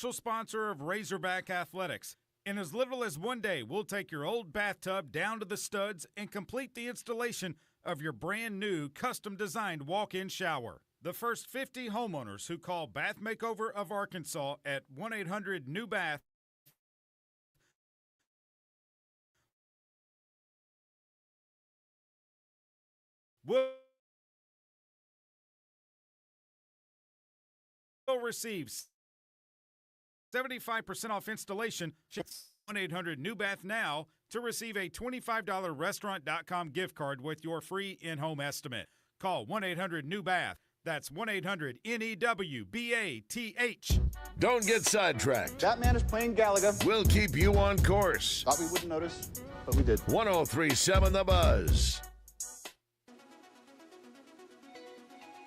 official sponsor of Razorback Athletics. In as little as one day, we'll take your old bathtub down to the studs and complete the installation of your brand new custom-designed walk-in shower. The first 50 homeowners who call Bath Makeover of Arkansas at 1-800-NEW-BATH will receive 75% off installation. 1-800-NEW-BATH now to receive a $25 Restaurant.com gift card with your free in-home estimate. Call 1-800-NEW-BATH. That's 1-800-NEWBATH. Don't get sidetracked. That man is playing Galaga. We'll keep you on course. Thought we wouldn't notice, but we did. 103.7 The Buzz.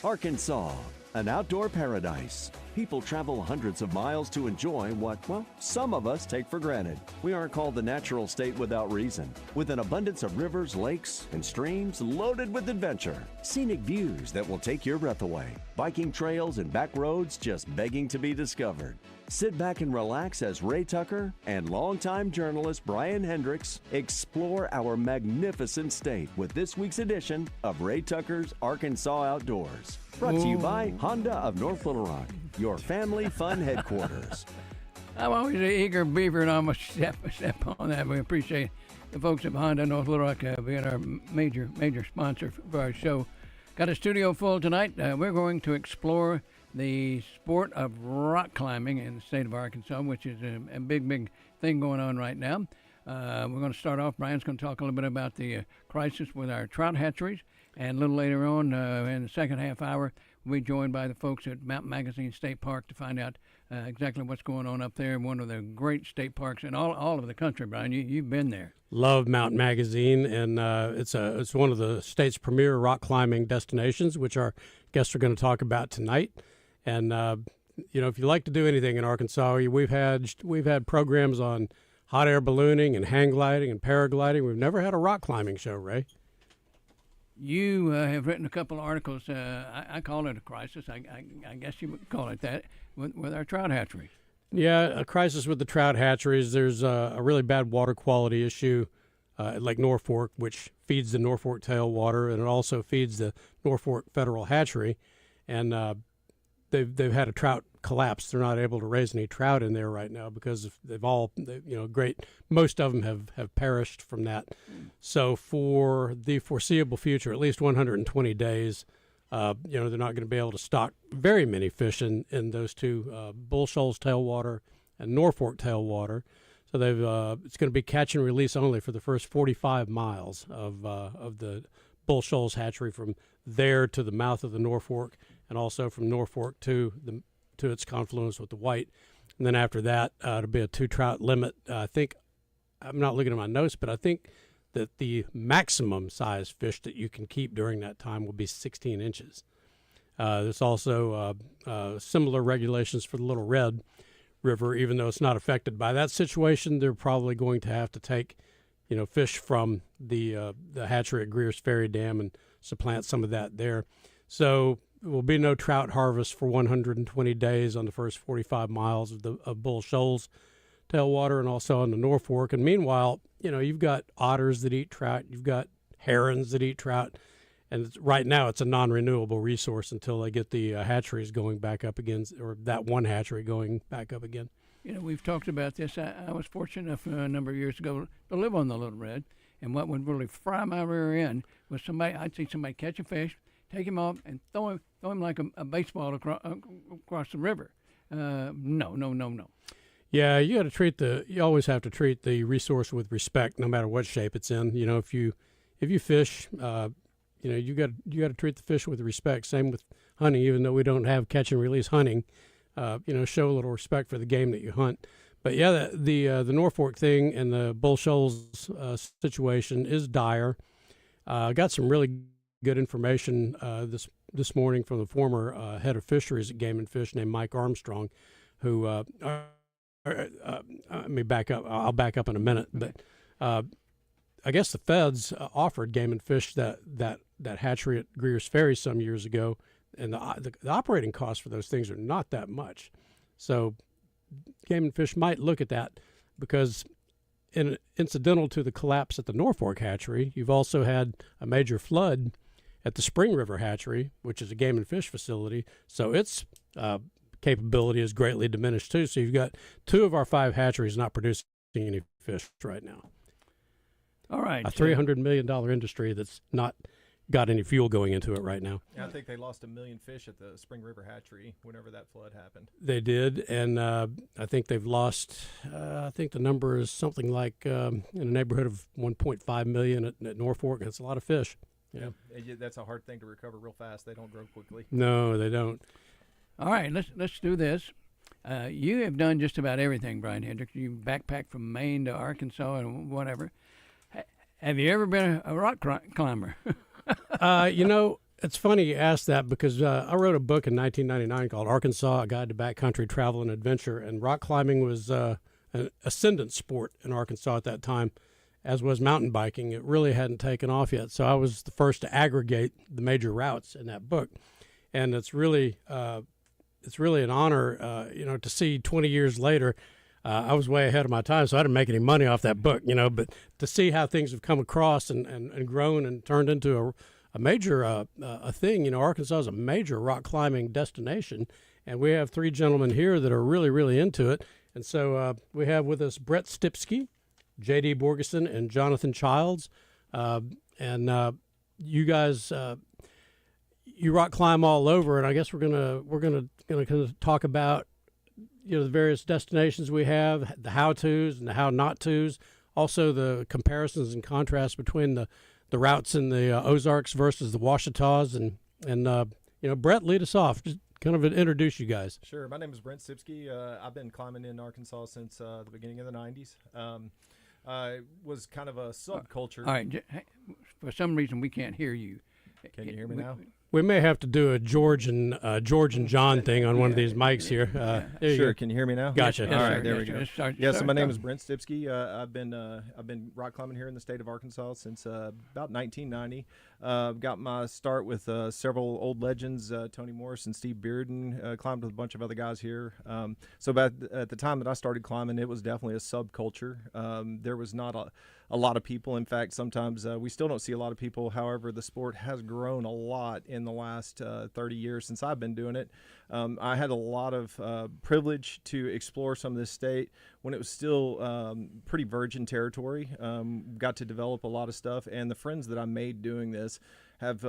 Arkansas, an outdoor paradise. People travel hundreds of miles to enjoy what, well, some of us take for granted. We aren't called the natural state without reason. With an abundance of rivers, lakes, and streams loaded with adventure. Scenic views that will take your breath away. Biking trails and back roads just begging to be discovered. Sit back and relax as Ray Tucker and longtime journalist Brian Hendricks explore our magnificent state with this week's edition of Ray Tucker's Arkansas Outdoors. Brought to you by Honda of North Little Rock, your family fun headquarters. I'm always an eager beaver, and I'm going to step on that. We appreciate the folks at Honda North Little Rock being our major sponsor for our show. Got a studio full tonight. We're going to explore the sport of rock climbing in the state of Arkansas, which is a big thing going on right now. We're going to start off. Brian's going to talk a little bit about the crisis with our trout hatcheries. And a little later on in the second half hour, we'll be joined by the folks at Mountain Magazine State Park to find out exactly what's going on up there in one of the great state parks in all of the country. Brian, you've been there. Love Mountain Magazine, and it's one of the state's premier rock climbing destinations, which our guests are going to talk about tonight. And if you like to do anything in Arkansas, we've had programs on hot air ballooning and hang gliding and paragliding. We've never had a rock climbing show, Ray. You have written a couple of articles. I call it a crisis. I guess you would call it that with our trout hatcheries. Yeah, a crisis with the trout hatcheries. There's a really bad water quality issue at Lake Norfolk, which feeds the Norfolk tailwater, and it also feeds the Norfolk Federal Hatchery. And they've had a trout collapse. They're not able to raise any trout in there right now because most of them have perished from that. So for the foreseeable future, at least 120 days, they're not going to be able to stock very many fish in those two, Bull Shoals tailwater and Norfolk tailwater. So it's going to be catch and release only for the first 45 miles of the Bull Shoals hatchery from there to the mouth of the Norfolk, and also from Norfolk to its confluence with the White. And then after that, it'll be a 2 trout limit. I think, I'm not looking at my notes, but I think that the maximum size fish that you can keep during that time will be 16 inches. There's also similar regulations for the Little Red River. Even though it's not affected by that situation, they're probably going to have to take fish from the hatchery at Greer's Ferry Dam and supplant some of that there. So there will be no trout harvest for 120 days on the first 45 miles of Bull Shoals tailwater, and also on the Norfolk. And meanwhile, you've got otters that eat trout, you've got herons that eat trout, and right now it's a non-renewable resource until they get the hatcheries going back up again, or that one hatchery going back up again. We've talked about this. I was fortunate enough a number of years ago to live on the Little Red, and what would really fry my rear end was I'd see somebody catch a fish, take him off, and throw him like a baseball across the river. No. Yeah, you always have to treat the resource with respect, no matter what shape it's in. If you fish, you got to treat the fish with respect. Same with hunting, even though we don't have catch and release hunting. Show a little respect for the game that you hunt. But yeah, the Norfolk thing and the Bull Shoals situation is dire. I got some really good information this morning from the former head of fisheries at Game and Fish named Mike Armstrong, who let me back up. I'll back up in a minute, but I guess the feds offered Game and Fish that hatchery at Greer's Ferry some years ago, and the operating costs for those things are not that much. So Game and Fish might look at that because incidental to the collapse at the Norfolk hatchery, you've also had a major flood at the Spring River hatchery, which is a game and fish facility. So its capability is greatly diminished too. So you've got 2 of our 5 hatcheries not producing any fish right now. All right. A $300 million industry that's not got any fuel going into it right now. Yeah, I think they lost 1 million fish at the Spring River hatchery whenever that flood happened. They did, and I think they've lost, I think the number is something like in the neighborhood of 1.5 million at Norfolk. That's a lot of fish. Yeah. That's a hard thing to recover real fast. They don't grow quickly. No, they don't. All right, let's do this. You have done just about everything, Brian Hendricks. You backpacked from Maine to Arkansas and whatever. Have you ever been a rock climber? It's funny you asked that because I wrote a book in 1999 called Arkansas, A Guide to Backcountry Travel and Adventure, and rock climbing was an ascendant sport in Arkansas at that time, as was mountain biking. It really hadn't taken off yet, so I was the first to aggregate the major routes in that book, and it's really an honor, to see 20 years later. I was way ahead of my time, so I didn't make any money off that book, but to see how things have come across and grown and turned into a major a thing. Arkansas is a major rock climbing destination, and we have 3 gentlemen here that are really, really into it. And so we have with us Brett Stipsky, J.D. Borgeson, and Jonathan Childs. And you guys, you rock climb all over, and I guess we're gonna kind of talk about the various destinations we have, the how-tos and the how-not-tos, also the comparisons and contrasts between the routes in the Ozarks versus the Ouachitas, and Brett, lead us off. Just kind of introduce you guys. Sure. My name is Brent Sipsky. I've been climbing in Arkansas since the beginning of the 90s. I was kind of a subculture. All right. For some reason, we can't hear you. Can you hear me now? We may have to do a George and John thing on one of these mics here. There Sure. you go. Can you hear me now? Gotcha. All right. There we go. So my name is Brent. Brent Stipsky. I've been rock climbing here in the state of Arkansas since about 1990. Got my start with several old legends, Tony Morris and Steve Bearden. Climbed with a bunch of other guys here. So at the time that I started climbing, it was definitely a subculture. There was not a lot of people. In fact, sometimes we still don't see a lot of people. However, the sport has grown a lot in the last 30 years since I've been doing it. I had a lot of privilege to explore some of this state when it was still pretty virgin territory. Got to develop a lot of stuff, and the friends that I made doing this have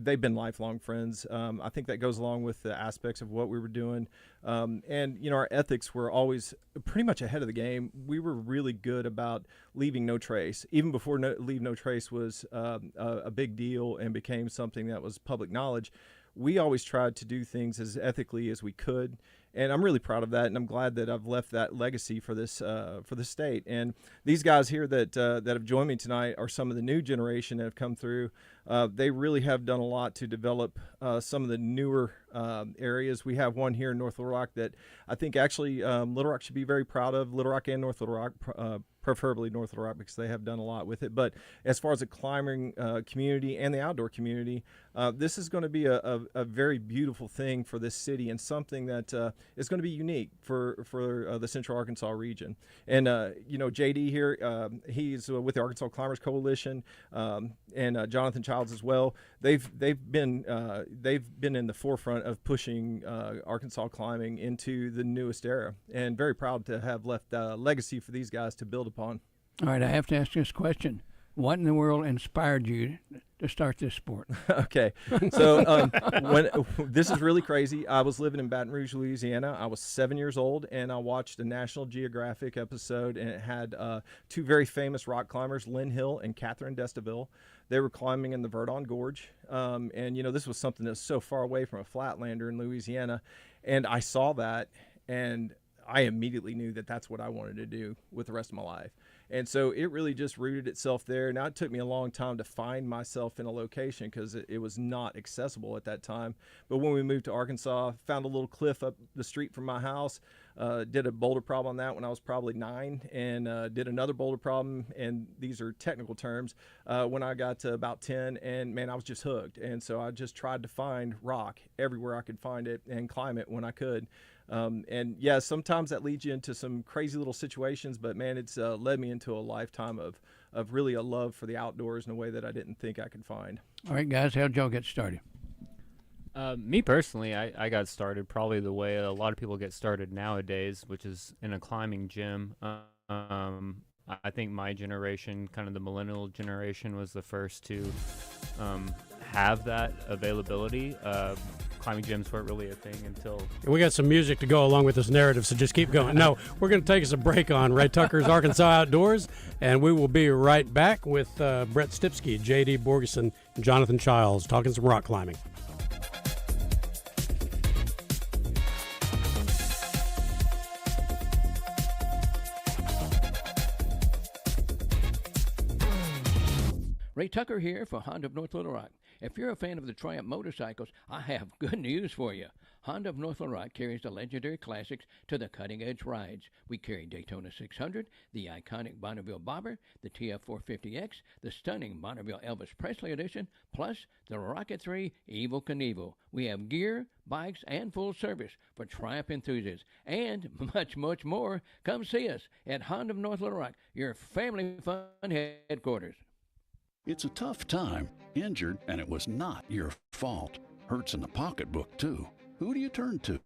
they've been lifelong friends. I think that goes along with the aspects of what we were doing. And our ethics were always pretty much ahead of the game. We were really good about leaving no trace. Even before Leave No Trace was a big deal and became something that was public knowledge, we always tried to do things as ethically as we could. And I'm really proud of that, and I'm glad that I've left that legacy for this state. And these guys here that have joined me tonight are some of the new generation that have come through. They really have done a lot to develop some of the newer areas. We have one here in North Little Rock that I think actually Little Rock should be very proud of. Little Rock and North Little Rock, preferably North Little Rock, because they have done a lot with it. But as far as the climbing community and the outdoor community, this is going to be a very beautiful thing for this city, and something that is going to be unique for the Central Arkansas region. And JD here, he's with the Arkansas Climbers Coalition, and Jonathan Childs as well. They've been in the forefront of pushing Arkansas climbing into the newest era, and very proud to have left a legacy for these guys to build upon. All right, I have to ask this question. What in the world inspired you to start this sport? Okay, so when this is really crazy. I was living in Baton Rouge, Louisiana. I was 7 years old, and I watched a National Geographic episode, and it had 2 very famous rock climbers, Lynn Hill and Catherine Destaville. They were climbing in the Verdon Gorge, and this was something that's so far away from a flatlander in Louisiana, and I saw that, and I immediately knew that that's what I wanted to do with the rest of my life. And so it really just rooted itself there. Now, it took me a long time to find myself in a location because it was not accessible at that time. But when we moved to Arkansas, found a little cliff up the street from my house, did a boulder problem on that when I was probably 9, and did another boulder problem, and these are technical terms, when I got to about 10, and man, I was just hooked. And so I just tried to find rock everywhere I could find it and climb it when I could. And yeah, sometimes that leads you into some crazy little situations, but man, it's led me into a lifetime of really a love for the outdoors in a way that I didn't think I could find. All right, guys, how'd y'all get started? Me personally, I got started probably the way a lot of people get started nowadays, which is in a climbing gym. I think my generation, kind of the millennial generation, was the first to have that availability. Climbing gyms weren't really a thing until... We got some music to go along with this narrative, so just keep going. No, we're going to take us a break on Ray Tucker's Arkansas Outdoors, and we will be right back with Brett Stipsky, J.D. Borgeson, and Jonathan Childs talking some rock climbing. Ray Tucker here for Honda of North Little Rock. If you're a fan of the Triumph motorcycles, I have good news for you. Honda of North Little Rock carries the legendary classics to the cutting-edge rides. We carry Daytona 600, the iconic Bonneville Bobber, the TF450X, the stunning Bonneville Elvis Presley Edition, plus the Rocket 3 Evel Knievel. We have gear, bikes, and full service for Triumph enthusiasts, and much, much more. Come see us at Honda of North Little Rock, your family fun headquarters. It's a tough time, injured, and it was not your fault. Hurts in the pocketbook, too. Who do you turn to?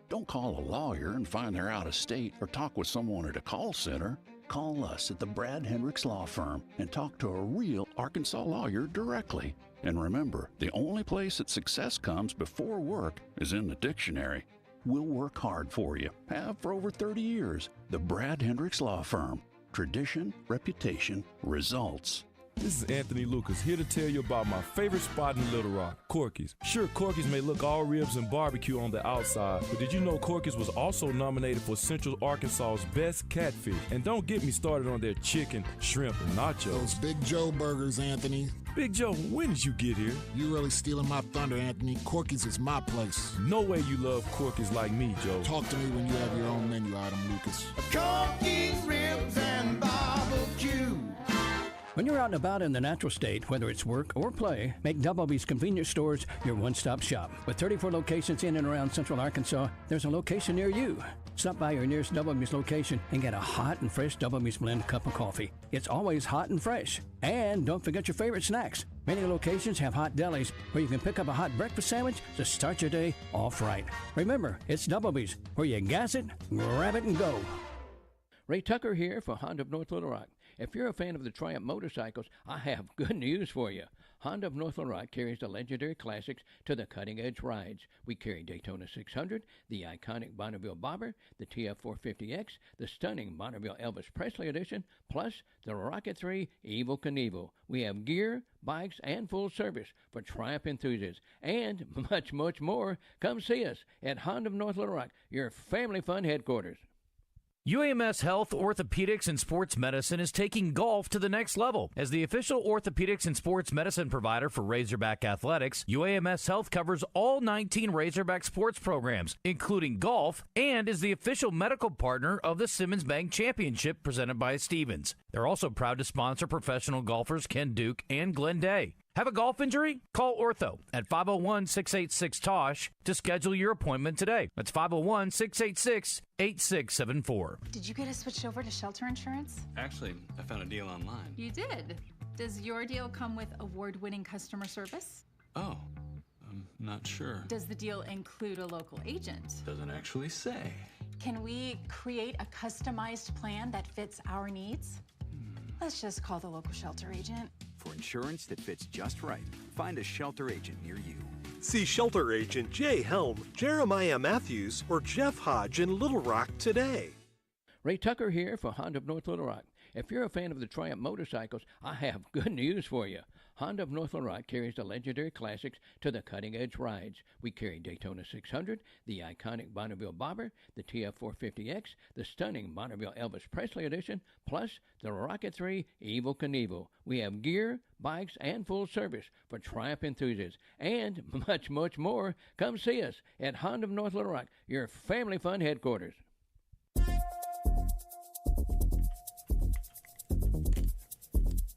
Don't call a lawyer and find they're out of state or talk with someone at a call center. Call us at the Brad Hendricks Law Firm and talk to a real Arkansas lawyer directly. And remember, the only place that success comes before work is in the dictionary. We'll work hard for you. Have for over 30 years. The Brad Hendricks Law Firm. Tradition, reputation, results. This is Anthony Lucas, here to tell you about my favorite spot in Little Rock, Corky's. Sure, Corky's may look all ribs and barbecue on the outside, but did you know Corky's was also nominated for Central Arkansas's best catfish? And don't get me started on their chicken, shrimp, and nachos. Those Big Joe burgers, Anthony. Big Joe, when did you get here? You really stealing my thunder, Anthony. Corky's is my place. No way you love Corky's like me, Joe. Talk to me when you have your own menu item, Lucas. Corky's ribs and barbecue. When you're out and about in the natural state, whether it's work or play, make Double B's convenience stores your one-stop shop. With 34 locations in and around Central Arkansas, there's a location near you. Stop by your nearest Double B's location and get a hot and fresh Double B's blend cup of coffee. It's always hot and fresh. And don't forget your favorite snacks. Many locations have hot delis where you can pick up a hot breakfast sandwich to start your day off right. Remember, it's Double B's, where you gas it, grab it, and go. Ray Tucker here for Honda of North Little Rock. If you're a fan of the Triumph motorcycles, I have good news for you. Honda of North Little Rock carries the legendary classics to the cutting-edge rides. We carry Daytona 600, the iconic Bonneville Bobber, the TF450X, the stunning Bonneville Elvis Presley Edition, plus the Rocket 3 Evel Knievel. We have gear, bikes, and full service for Triumph enthusiasts, and much, much more. Come see us at Honda of North Little Rock, your family fun headquarters. UAMS Health, Orthopedics, and Sports Medicine is taking golf to the next level. As the official orthopedics and sports medicine provider for Razorback Athletics, UAMS Health covers all 19 Razorback sports programs, including golf, and is the official medical partner of the Simmons Bank Championship presented by Stevens. They're also proud to sponsor professional golfers Ken Duke and Glenn Day. Have a golf injury? Call Ortho at 501-686-TOSH to schedule your appointment today. That's 501-686-8674. Did you get us switched over to shelter insurance? Actually, I found a deal online. You did? Does your deal come with award-winning customer service? Oh, I'm not sure. Does the deal include a local agent? Doesn't actually say. Can we create a customized plan that fits our needs? Let's just call the local shelter agent. For insurance that fits just right, find a shelter agent near you. See shelter agent Jay Helm, Jeremiah Matthews, or Jeff Hodge in Little Rock today. Ray Tucker here for Honda of North Little Rock. If you're a fan of the Triumph motorcycles, I have good news for you. Honda of North Little Rock carries the legendary classics to the cutting-edge rides. We carry Daytona 600, the iconic Bonneville Bobber, the TF450X, the stunning Bonneville Elvis Presley Edition, plus the Rocket 3 Evel Knievel. We have gear, bikes, and full service for Triumph enthusiasts, and much, much more. Come see us at Honda of North Little Rock, your family fun headquarters.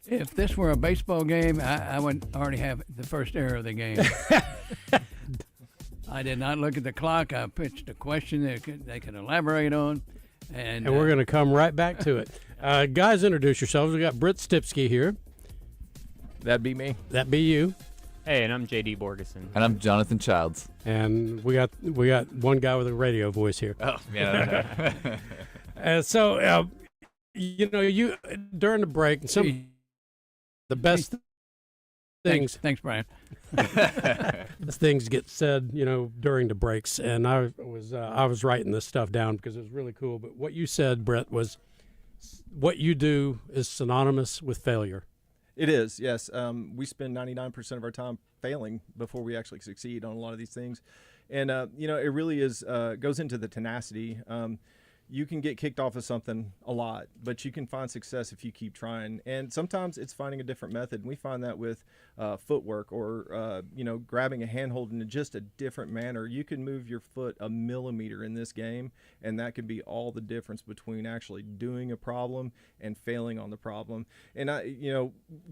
If this were a baseball game, I would already have the first error of the game. I did not look at the clock. I pitched a question they could elaborate on. And we're going to come right back to it. Guys, introduce yourselves. We got Britt Stipsky here. That'd be me. That'd be you. Hey, and I'm JD Borgeson. And I'm Jonathan Childs. And we got one guy with a radio voice here. Oh, yeah. So, you during the break, the best things. Thanks, Brian. Things get said, during the breaks, and I was writing this stuff down because it was really cool. But what you said, Brett, was what you do is synonymous with failure. It is, yes. We spend 99% of our time failing before we actually succeed on a lot of these things. And, it really is goes into the tenacity. You can get kicked off of something a lot, but you can find success if you keep trying. And sometimes it's finding a different method. And we find that with footwork or, grabbing a handhold in just a different manner. You can move your foot a millimeter in this game, and that could be all the difference between actually doing a problem and failing on the problem. And,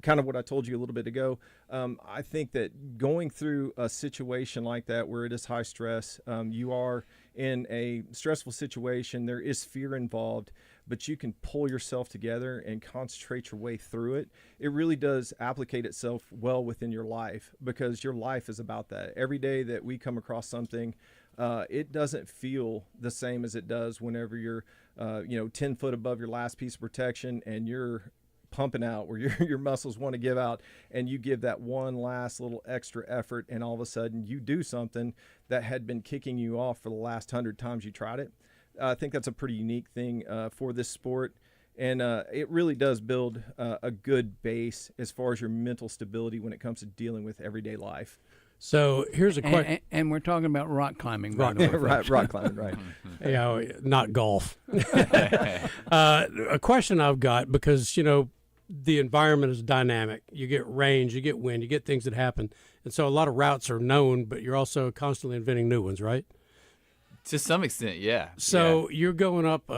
kind of what I told you a little bit ago, I think that going through a situation like that where it is high stress, you are in a stressful situation, there is fear involved, but you can pull yourself together and concentrate your way through it. It really does applicate itself well within your life, because your life is about that. Every day that we come across something, it doesn't feel the same as it does whenever you're 10 foot above your last piece of protection and you're pumping out where your muscles want to give out, and you give that one last little extra effort, and all of a sudden you do something that had been kicking you off for the last 100 times you tried it. I think that's a pretty unique thing for this sport, and it really does build a good base as far as your mental stability when it comes to dealing with everyday life. So here's a question. And we're talking about rock climbing. Rock climbing, right. Not golf. A question I've got, because, the environment is dynamic. You get range, you get wind, you get things that happen. And so a lot of routes are known, but you're also constantly inventing new ones, right? To some extent, yeah. So you're going up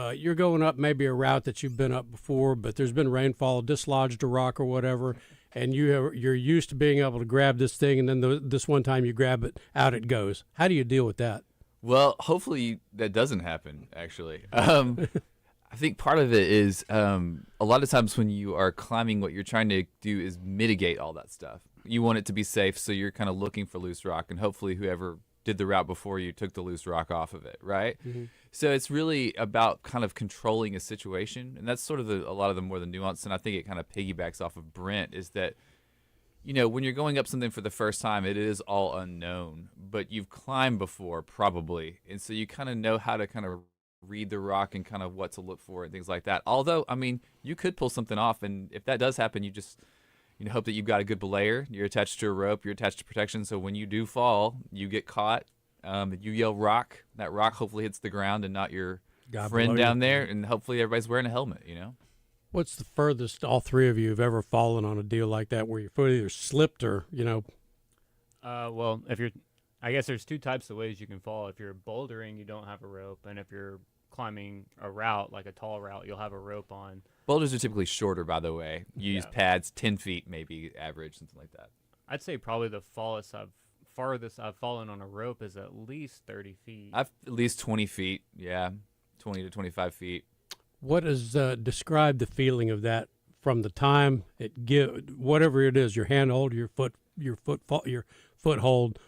maybe a route that you've been up before, but there's been rainfall, dislodged a rock or whatever, and you're used to being able to grab this thing, and then this one time you grab it, out it goes. How do you deal with that? Well, hopefully that doesn't happen, actually. I think part of it is a lot of times when you are climbing, what you're trying to do is mitigate all that stuff. You want it to be safe, so you're kind of looking for loose rock, and hopefully whoever did the route before you took the loose rock off of it, right? Mm-hmm. So it's really about kind of controlling a situation, and that's sort of a lot of the more the nuance, and I think it kind of piggybacks off of Brent, is that, when you're going up something for the first time, it is all unknown, but you've climbed before probably, and so you kind of know how to kind of read the rock and kind of what to look for and things like that. Although, you could pull something off, and if that does happen, you just hope that you've got a good belayer. You're attached to a rope. You're attached to protection. So when you do fall, you get caught. You yell rock. That rock hopefully hits the ground and not your friend down there. And hopefully everybody's wearing a helmet. What's the furthest all three of you have ever fallen on a deal like that, where your foot either slipped or Well, I guess there's two types of ways you can fall. If you're bouldering, you don't have a rope, and if you're climbing a route, like a tall route, you'll have a rope on. Boulders are typically shorter, by the way. You use pads, 10 feet maybe average, something like that. I'd say probably the farthest I've fallen on a rope is at least 30 feet. At least 20 feet, yeah, 20 to 25 feet. What is describe the feeling of that from the time whatever it is, your handhold, your foothold,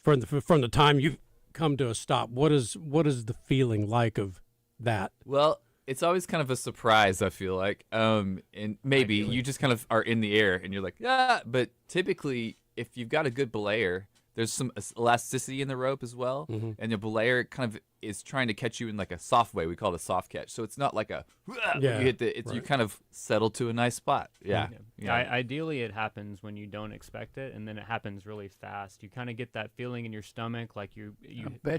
from the time you come to a stop? What is the feeling like of that? Well, it's always kind of a surprise, I feel like. And maybe you just kind of are in the air and you're like, yeah. But typically, if you've got a good belayer, there's some elasticity in the rope as well. Mm-hmm. And the belayer kind of is trying to catch you in like a soft way. We call it a soft catch. So it's not like you hit you kind of settle to a nice spot. Yeah. Ideally, it happens when you don't expect it, and then it happens really fast. You kind of get that feeling in your stomach, like you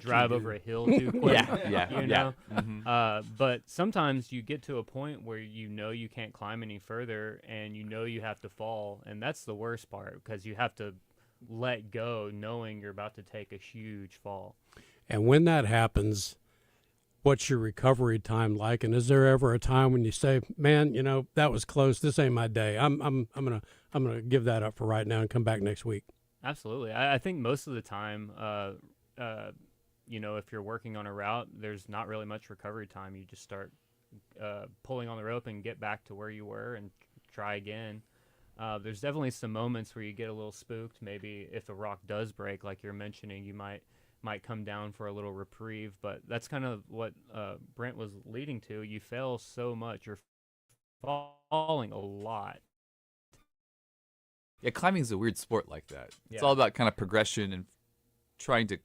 drive over a hill too quick. Mm-hmm. But sometimes you get to a point where you can't climb any further, and you have to fall, and that's the worst part, because you have to let go knowing you're about to take a huge fall. And when that happens, what's your recovery time like? And is there ever a time when you say, man, that was close, this ain't my day, I'm gonna give that up for right now and come back next week? Absolutely. I think most of the time if you're working on a route, there's not really much recovery time. You just start pulling on the rope and get back to where you were and try again. There's definitely some moments where you get a little spooked. Maybe if a rock does break, like you're mentioning, you might come down for a little reprieve. But that's kind of what Brent was leading to. You fail so much. You're falling a lot. Yeah, climbing is a weird sport like that. It's Yeah. all about kind of progression and trying to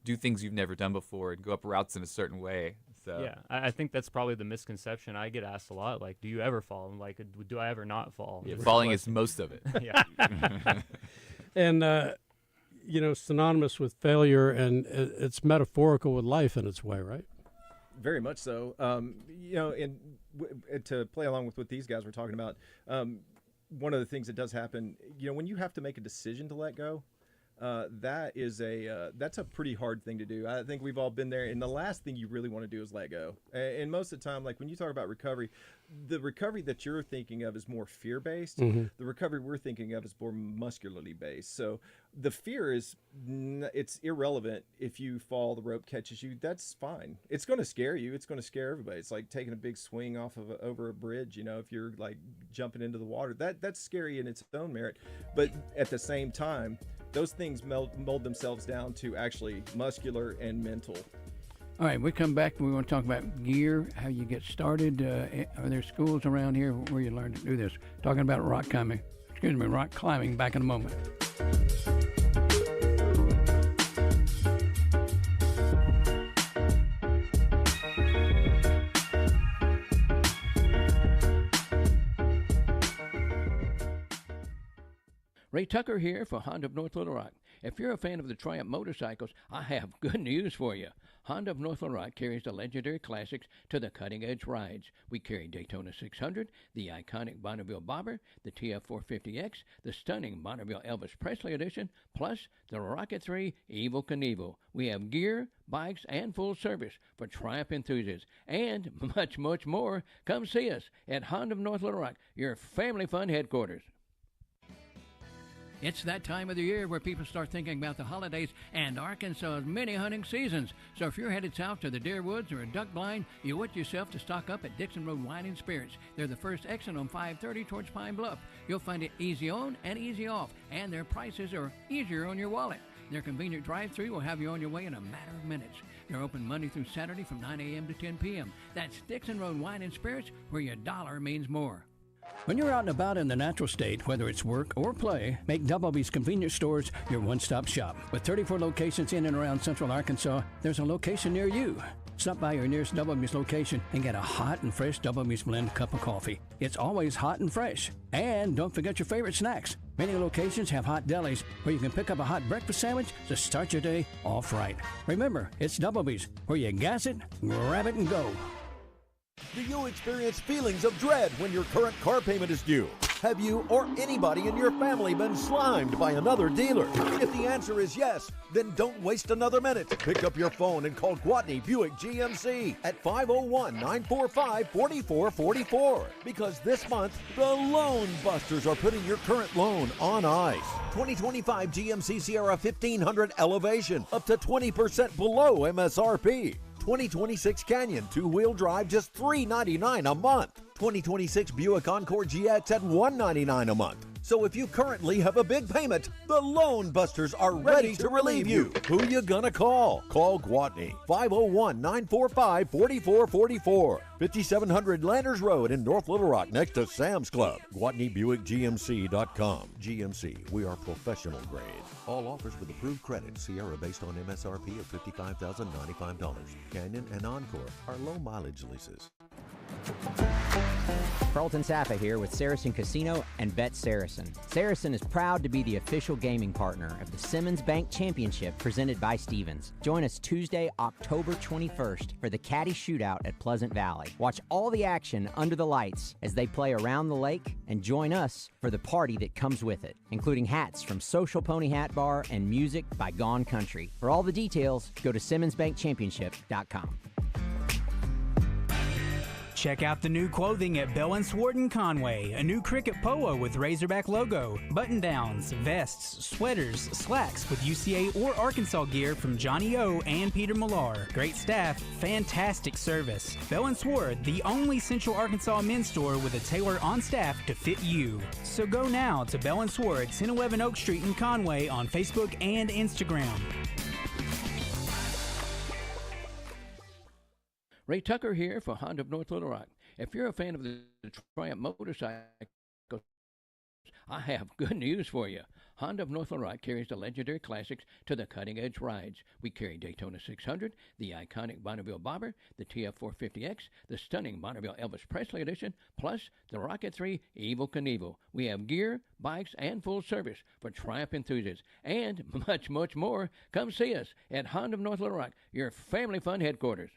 do things you've never done before and go up routes in a certain way. So Yeah, I think that's probably the misconception. I get asked a lot, like, do you ever fall? I'm like, do I ever not fall? Yeah, falling is most of it. Yeah. And, synonymous with failure, and it's metaphorical with life in its way, right? Very much so. And to play along with what these guys were talking about, one of the things that does happen, when you have to make a decision to let go, that's a pretty hard thing to do. I think we've all been there, and the last thing you really want to do is let go. And most of the time, like when you talk about recovery, the recovery that you're thinking of is more fear-based. Mm-hmm. The recovery we're thinking of is more muscularly based. So the fear it's irrelevant. If you fall, the rope catches you, that's fine. It's going to scare you. It's going to scare everybody. It's like taking a big swing over a bridge. If you're like jumping into the water, that's scary in its own merit. But at the same time, those things mold themselves down to actually muscular and mental. All right, we come back. We want to talk about gear, how you get started. Are there schools around here where you learn to do this? Talking about rock climbing. Back in a moment. Ray Tucker here for Honda of North Little Rock. If you're a fan of the Triumph motorcycles, I have good news for you. Honda of North Little Rock carries the legendary classics to the cutting-edge rides. We carry Daytona 600, the iconic Bonneville Bobber, the TF450X, the stunning Bonneville Elvis Presley Edition, plus the Rocket 3 Evel Knievel. We have gear, bikes, and full service for Triumph enthusiasts, and much, much more. Come see us at Honda of North Little Rock, your family fun headquarters. It's that time of the year where people start thinking about the holidays and Arkansas's many hunting seasons. So if you're headed south to the Deer Woods or a duck blind, you want yourself to stock up at Dixon Road Wine and Spirits. They're the first exit on 530 towards Pine Bluff. You'll find it easy on and easy off, and their prices are easier on your wallet. Their convenient drive-thru will have you on your way in a matter of minutes. They're open Monday through Saturday from 9 a.m. to 10 p.m. That's Dixon Road Wine and Spirits, where your dollar means more. When you're out and about in the natural state, whether it's work or play, make Double B's convenience stores your one-stop shop. With 34 locations in and around central Arkansas, there's a location near you. Stop by your nearest Double B's location and get a hot and fresh Double B's blend cup of coffee. It's always hot and fresh. And don't forget your favorite snacks. Many locations have hot delis where you can pick up a hot breakfast sandwich to start your day off right. Remember, it's Double B's, where you gas it, grab it, and go. Do you experience feelings of dread when your current car payment is due? Have you or anybody in your family been slimed by another dealer? If the answer is yes, then don't waste another minute. Pick up your phone and call Gwatney Buick GMC at 501-945-4444. Because this month, the Loan Busters are putting your current loan on ice. 2025 GMC Sierra 1500 Elevation, up to 20% below MSRP. 2026 Canyon two-wheel drive, just $399 a month. 2026 Buick Encore GX at $199 a month. So if you currently have a big payment, the Loan Busters are ready to relieve you. Who you gonna call? Call Gwatney, 501-945-4444. 5700 Landers Road in North Little Rock, next to Sam's Club. GwatneyBuickGMC.com. GMC, we are professional grade. All offers with approved credit. Sierra based on MSRP of $55,095. Canyon and Encore are low mileage leases. Carlton Saffa here with Saracen Casino and Bet Saracen. Saracen is proud to be the official gaming partner of the Simmons Bank Championship presented by Stevens. Join us Tuesday, October 21st for the Caddy Shootout at Pleasant Valley. Watch all the action under the lights as they play around the lake, and join us for the party that comes with it, including hats from Social Pony Hat Bar and music by Gone Country. For all the details, go to SimmonsBankChampionship.com. Check out the new clothing at Bell & Sword in Conway. A new cricket polo with Razorback logo, button-downs, vests, sweaters, slacks with UCA or Arkansas gear from Johnny O and Peter Millar. Great staff, fantastic service. Bell & Sword, the only Central Arkansas men's store with a tailor on staff to fit you. So go now to Bell & Sword, 1011 Oak Street in Conway on Facebook and Instagram. Ray Tucker here for Honda of North Little Rock. If you're a fan of the Triumph motorcycle, I have good news for you. Honda of North Little Rock carries the legendary classics to the cutting-edge rides. We carry Daytona 600, the iconic Bonneville Bobber, the TF450X, the stunning Bonneville Elvis Presley Edition, plus the Rocket 3 Evel Knievel. We have gear, bikes, and full service for Triumph enthusiasts, and much, much more. Come see us at Honda of North Little Rock, your family fun headquarters.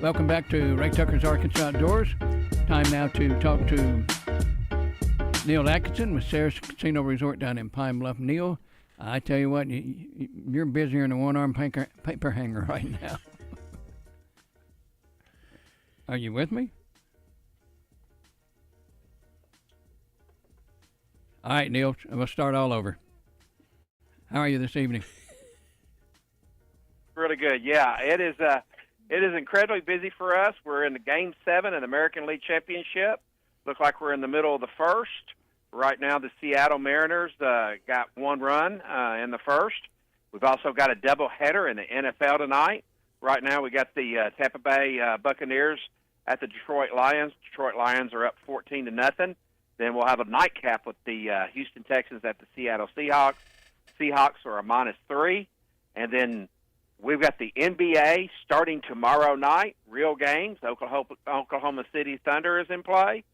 Welcome back to Ray Tucker's Arkansas Outdoors. Time now to talk to Neil Atkinson with Saracen Casino Resort down in Pine Bluff. Neil, I tell you what, you're busier than a one-arm paper hanger right now. Are you with me? All right, Neil, we'll start all over. How are you this evening? Really good. Yeah, it is incredibly busy for us. We're in the Game 7 of the American League Championship. Look like we're in the middle of the first. Right now, the Seattle Mariners got one run in the first. We've also got a doubleheader in the NFL tonight. Right now, we got the Tampa Bay Buccaneers at the Detroit Lions. Detroit Lions are up 14-0. Then we'll have a nightcap with the Houston Texans at the Seattle Seahawks. Seahawks are a -3. And then we've got the NBA starting tomorrow night, real games. Oklahoma City Thunder is in play.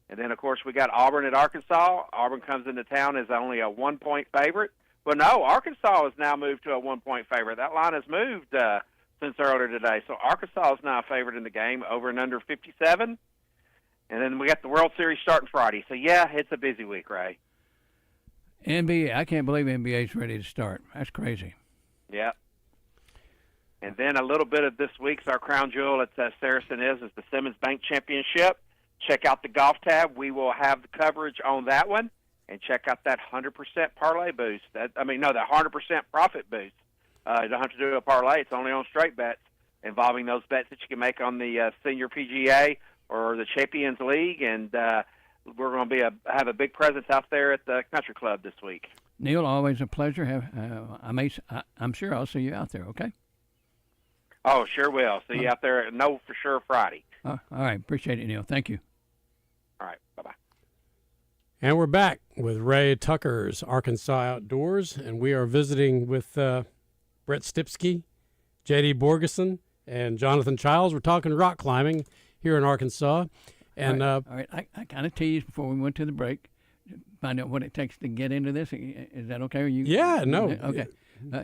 And then, of course, we got Auburn at Arkansas. Auburn comes into town as only a 1-point favorite. Well, no, Arkansas has now moved to a 1-point favorite. That line has moved since earlier today. So Arkansas is now a favorite in the game, over and under 57. And then we got the World Series starting Friday. So, yeah, it's a busy week, Ray. NBA, I can't believe NBA's ready to start. That's crazy. Yeah. And then a little bit of this week's our crown jewel at Saracen is the Simmons Bank Championship. Check out the golf tab. We will have the coverage on that one. And check out that 100% parlay boost. That 100% profit boost. You don't have to do a parlay. It's only on straight bets involving those bets that you can make on the Senior PGA or the Champions League. And we're going to have a big presence out there at the Country Club this week. Neil, always a pleasure. I'm sure I'll see you out there, okay? Oh, sure will. See you out there. Know for sure Friday. All right. Appreciate it, Neil. Thank you. All right. Bye-bye. And we're back with Ray Tucker's Arkansas Outdoors, and we are visiting with Brett Stipsky, J.D. Borgeson, and Jonathan Childs. We're talking rock climbing here in Arkansas. And all right. I kind of teased before we went to the break, find out what it takes to get into this. Is that okay? Yeah, no. Okay.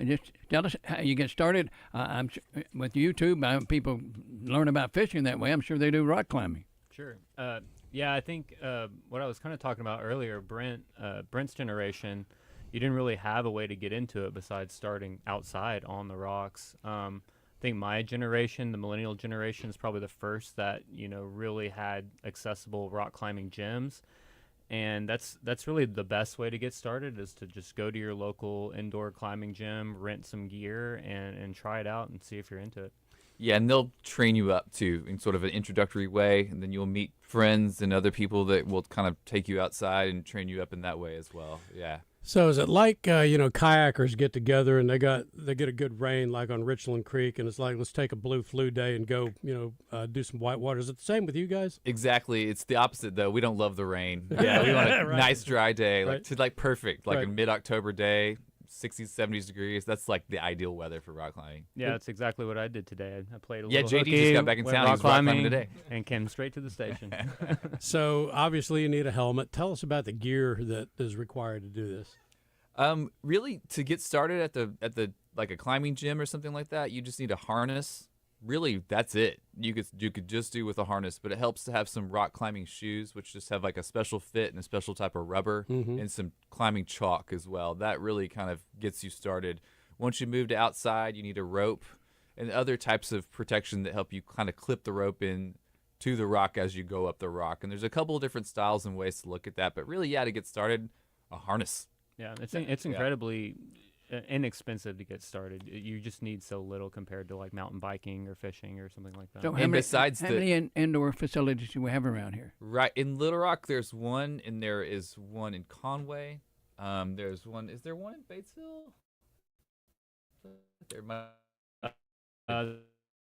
Just tell us how you get started. I'm sure with YouTube, people learn about fishing that way. I'm sure they do rock climbing. Sure. Yeah, I think what I was kind of talking about earlier, Brent's generation, you didn't really have a way to get into it besides starting outside on the rocks. I think my generation, the millennial generation, is probably the first that really had accessible rock climbing gyms. And that's really the best way to get started, is to just go to your local indoor climbing gym, rent some gear, and try it out and see if you're into it. Yeah, and they'll train you up too in sort of an introductory way, and then you'll meet friends and other people that will kind of take you outside and train you up in that way as well. Yeah. So is it like kayakers get together and they get a good rain like on Richland Creek, and it's like, let's take a blue flu day and go do some whitewater? Is it the same with you guys? Exactly. It's the opposite though. We don't love the rain. Yeah, we want a Right. nice dry day, like perfect, like Right. a mid-October day, 60s, 70s degrees. That's like the ideal weather for rock climbing. Yeah, that's exactly what I did today. I played a Yeah, little JD just hooky, got back in went town. He was rock climbing today. and came straight to the station. So obviously you need a helmet. Tell us about the gear that is required to do this. Really, to get started at the like a climbing gym or something like that, you just need a harness really that's it. You could just do with a harness, but it helps to have some rock climbing shoes, which just have like a special fit and a special type of rubber, and some climbing chalk as well. That really kind of gets you started. Once you move to outside, you need a rope and other types of protection that help you kind of clip the rope in to the rock as you go up the rock. And there's a couple of different styles and ways to look at that, but really, yeah, to get started, a harness. Yeah, it's incredibly inexpensive to get started. You just need so little compared to like mountain biking or fishing or something like that. So how many indoor facilities do we have around here? Right in Little Rock, there's one, and there is one in Conway. There's one. Is there one in Batesville? There might.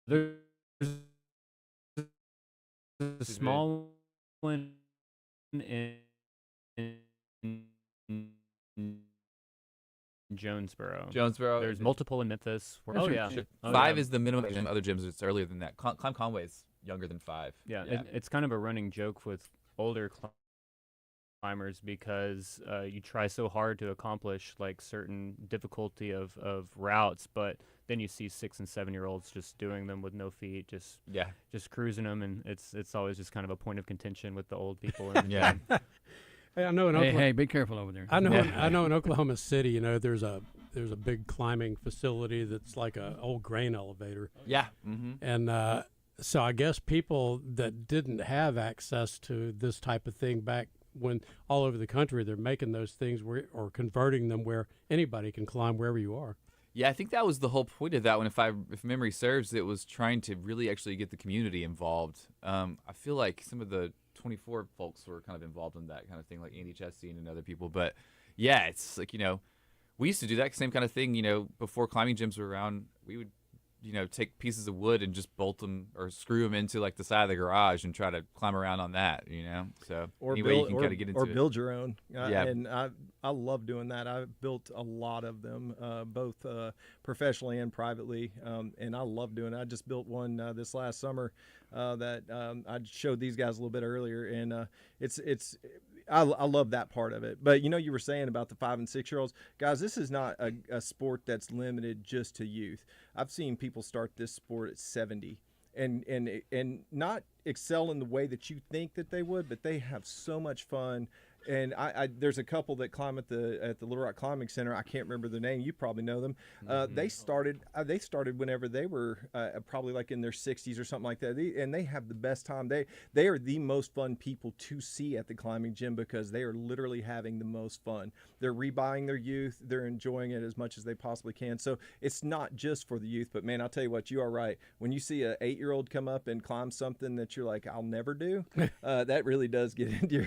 There's a small one in Jonesboro. There's multiple in Memphis. Five is the minimum age. In other gyms, it's earlier than that. Climb Conway is younger than 5. Yeah, it's kind of a running joke with older climbers because you try so hard to accomplish like certain difficulty of routes, but then you see 6 and 7 year olds just doing them with no feet, just cruising them, and it's always just kind of a point of contention with the old people. And, Hey, I know in Oklahoma. Hey, be careful over there. I know in Oklahoma City, you know, there's a big climbing facility that's like a old grain elevator. Yeah. And so I guess people that didn't have access to this type of thing back when all over the country, they're making those things or converting them where anybody can climb wherever you are. Yeah, I think that was the whole point of that one. If memory serves, it was trying to really actually get the community involved. I feel like some of the 24 folks were kind of involved in that kind of thing, like Andy Chastain and other people. But yeah, it's like, you know, we used to do that same kind of thing, you know, before climbing gyms were around. We would, you know, take pieces of wood and just bolt them or screw them into like the side of the garage and try to climb around on that, you know. So anyway, you can kind of get into it. Or build your own. Yeah. And I love doing that. I've built a lot of them, both professionally and privately, and I love doing it. I just built one this last summer that I showed these guys a little bit earlier, and I love that part of it. But, you know, you were saying about the 5 and 6 year olds. Guys, this is not a sport that's limited just to youth. I've seen people start this sport at 70 and not excel in the way that you think that they would, but they have so much fun. And there's a couple that climb at the Little Rock Climbing Center. I can't remember their name. You probably know them. They started whenever they were probably like in their 60s or something like that. And they have the best time. They are the most fun people to see at the climbing gym because they are literally having the most fun. They're rebuying their youth. They're enjoying it as much as they possibly can. So it's not just for the youth. But man, I'll tell you what, you are right. When you see an 8-year-old come up and climb something that you're like, I'll never do, that really does get into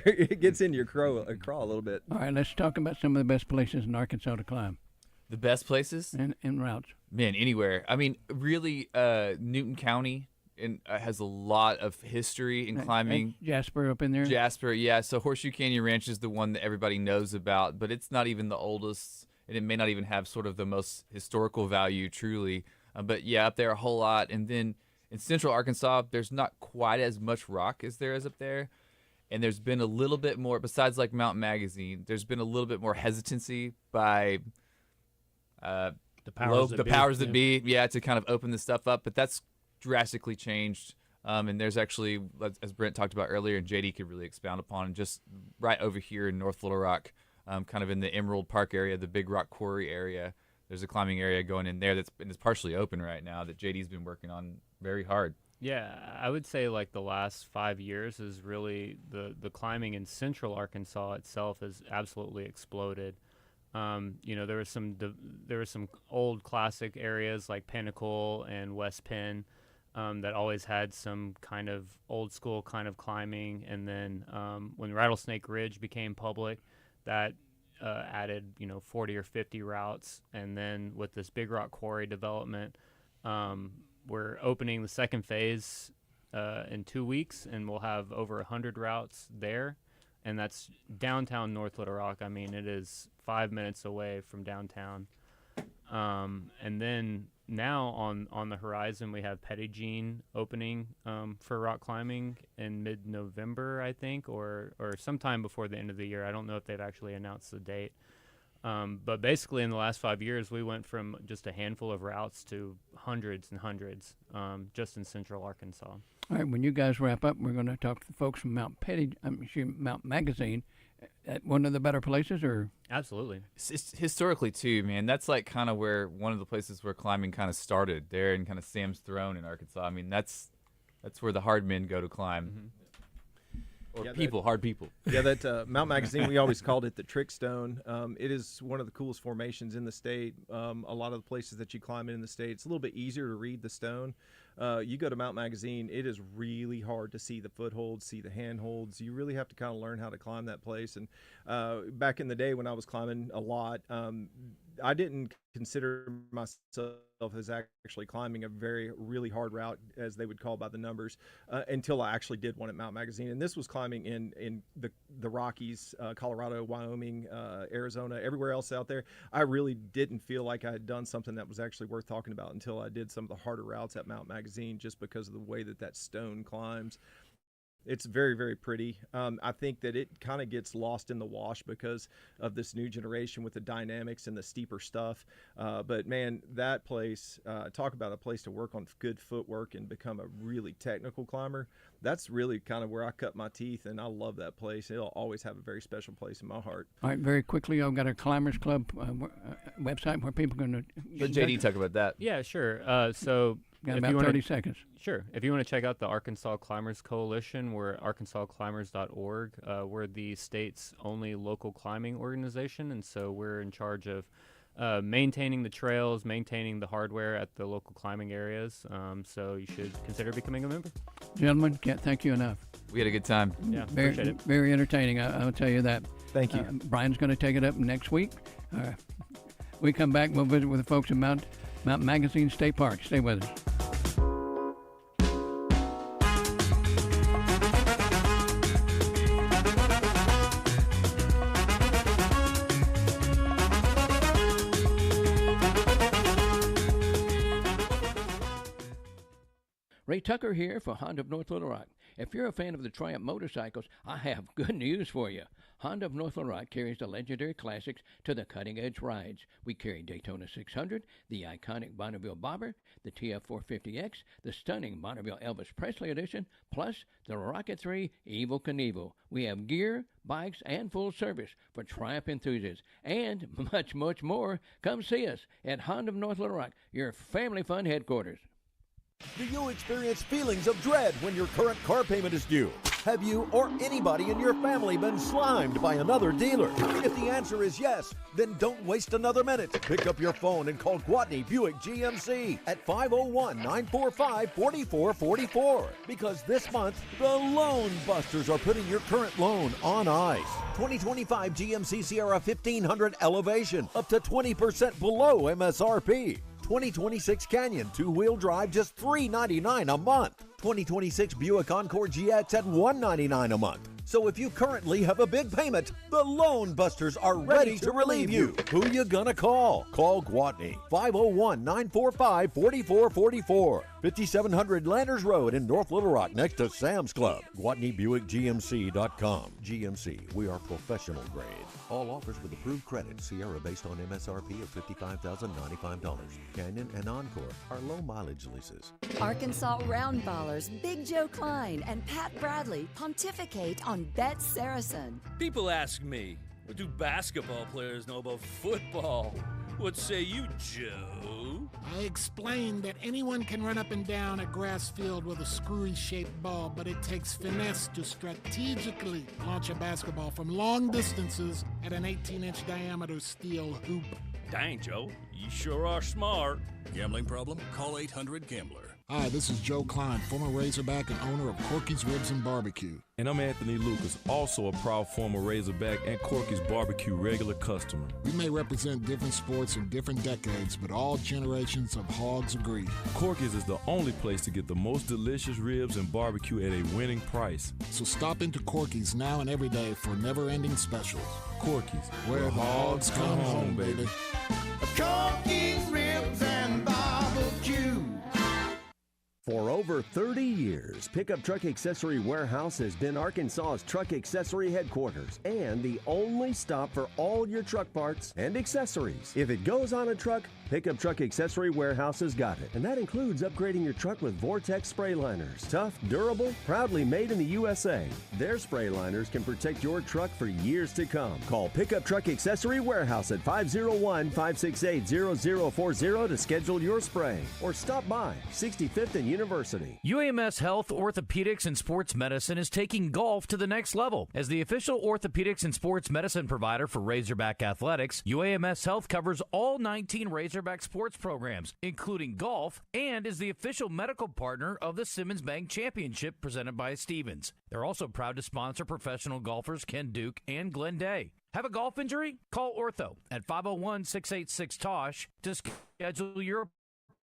your crawl a little bit. All right, let's talk about some of the best places in Arkansas to climb. The best places? And routes. Man, anywhere. I mean, really, Newton County has a lot of history in climbing. Jasper up in there? Jasper, yeah. So Horseshoe Canyon Ranch is the one that everybody knows about, but it's not even the oldest, and it may not even have sort of the most historical value, truly. But yeah, up there a whole lot. And then in central Arkansas, there's not quite as much rock as there is up there. And there's been a little bit more, besides like Mountain Magazine, there's been a little bit more hesitancy by the powers that be, to kind of open this stuff up. But that's drastically changed. And there's actually, as Brent talked about earlier, and JD could really expound upon, just right over here in North Little Rock, kind of in the Emerald Park area, the Big Rock Quarry area. There's a climbing area going in there that's partially open right now that JD's been working on very hard. Yeah, I would say like the last 5 years is really the climbing in central Arkansas itself has absolutely exploded. You know, there was some old classic areas like Pinnacle and West Penn that always had some kind of old school kind of climbing, and then when Rattlesnake Ridge became public, that added 40 or 50 routes, and then with this Big Rock Quarry development. We're opening the second phase in 2 weeks, and we'll have over 100 routes there, and that's downtown North Little Rock. I mean, it is 5 minutes away from downtown. And then now on the horizon, we have Petit Jean opening for rock climbing in mid-November, I think, or sometime before the end of the year. I don't know if they've actually announced the date. But basically, in the last 5 years, we went from just a handful of routes to hundreds and hundreds, just in central Arkansas. All right, when you guys wrap up, we're going to talk to the folks from Mount Magazine. At one of the better places, or absolutely, it's historically too, man. That's like kind of where one of the places where climbing kind of started there in kind of Sam's Throne in Arkansas. I mean, that's where the hard men go to climb. Or hard people. Yeah, that Mount Magazine, we always called it the Trick Stone. It is one of the coolest formations in the state. A lot of the places that you climb in the state, it's a little bit easier to read the stone. You go to Mount Magazine, it is really hard to see the footholds, see the handholds. You really have to kind of learn how to climb that place. And back in the day when I was climbing a lot, I didn't consider myself as actually climbing a really hard route, as they would call by the numbers, until I actually did one at Mount Magazine. And this was climbing in the Rockies, Colorado, Wyoming, Arizona, everywhere else out there. I really didn't feel like I had done something that was actually worth talking about until I did some of the harder routes at Mount Magazine, just because of the way that stone climbs. It's very, very pretty. I think that it kind of gets lost in the wash because of this new generation with the dynamics and the steeper stuff. But man, that place, talk about a place to work on good footwork and become a really technical climber. That's really kind of where I cut my teeth, and I love that place. It'll always have a very special place in my heart. All right, very quickly, I've got a Climbers Club website where people are going to... Let JD talk about that. Yeah, sure. So... Got about 30 seconds. Sure. If you want to check out the Arkansas Climbers Coalition, we're at arkansasclimbers.org. We're the state's only local climbing organization, and so we're in charge of maintaining the trails, maintaining the hardware at the local climbing areas. So you should consider becoming a member. Gentlemen, can't thank you enough. We had a good time. Yeah, appreciate it. Very entertaining, I'll tell you that. Thank you. Brian's going to take it up next week. We come back, we'll visit with the folks at Mount Magazine State Park. Stay with us. Ray Tucker here for Honda of North Little Rock. If you're a fan of the Triumph motorcycles, I have good news for you. Honda of North Little Rock carries the legendary classics to the cutting-edge rides. We carry Daytona 600, the iconic Bonneville Bobber, the TF450X, the stunning Bonneville Elvis Presley Edition, plus the Rocket 3 Evel Knievel. We have gear, bikes, and full service for Triumph enthusiasts, and much, much more. Come see us at Honda of North Little Rock, your family fun headquarters. Do you experience feelings of dread when your current car payment is due? Have you or anybody in your family been slimed by another dealer? If the answer is yes, then don't waste another minute. Pick up your phone and call Gwatney Buick GMC at 501-945-4444. Because this month, the Loan Busters are putting your current loan on ice. 2025 GMC Sierra 1500 Elevation, up to 20% below MSRP. 2026 Canyon two-wheel drive, just $399 a month. 2026 Buick Encore GX at $199 a month. So if you currently have a big payment, the Loan Busters are ready to relieve you. Who you gonna call? Call Gwatney, 501-945-4444. 5700 Landers Road in North Little Rock, next to Sam's Club. GwatneyBuickGMC.com. GMC, we are professional grade. All offers with approved credit. Sierra based on MSRP of $55,095. Canyon and Encore are low mileage leases. Arkansas Roundballers Big Joe Klein and Pat Bradley pontificate on Bet Saracen. People ask me, what do basketball players know about football? What say you, Joe? I explained that anyone can run up and down a grass field with a screwy-shaped ball, but it takes finesse to strategically launch a basketball from long distances at an 18-inch diameter steel hoop. Dang, Joe, you sure are smart. Gambling problem? Call 800-GAMBLER. Hi, this is Joe Klein, former Razorback and owner of Corky's Ribs and Barbecue. And I'm Anthony Lucas, also a proud former Razorback and Corky's Barbecue regular customer. We may represent different sports in different decades, but all generations of hogs agree. Corky's is the only place to get the most delicious ribs and barbecue at a winning price. So stop into Corky's now and every day for never-ending specials. Corky's, where the hogs come home, baby. Corky's Ribs and Barbecue. 40 over 30 years, Pickup Truck Accessory Warehouse has been Arkansas's truck accessory headquarters and the only stop for all your truck parts and accessories. If it goes on a truck, Pickup Truck Accessory Warehouse has got it. And that includes upgrading your truck with Vortex spray liners. Tough, durable, proudly made in the USA. Their spray liners can protect your truck for years to come. Call Pickup Truck Accessory Warehouse at 501-568-0040 to schedule your spray. Or stop by 65th and University. UAMS Health, Orthopedics, and Sports Medicine is taking golf to the next level. As the official orthopedics and sports medicine provider for Razorback Athletics, UAMS Health covers all 19 Razorback sports programs, including golf, and is the official medical partner of the Simmons Bank Championship presented by Stevens. They're also proud to sponsor professional golfers Ken Duke and Glenn Day. Have a golf injury? Call Ortho at 501-686-TOSH to schedule your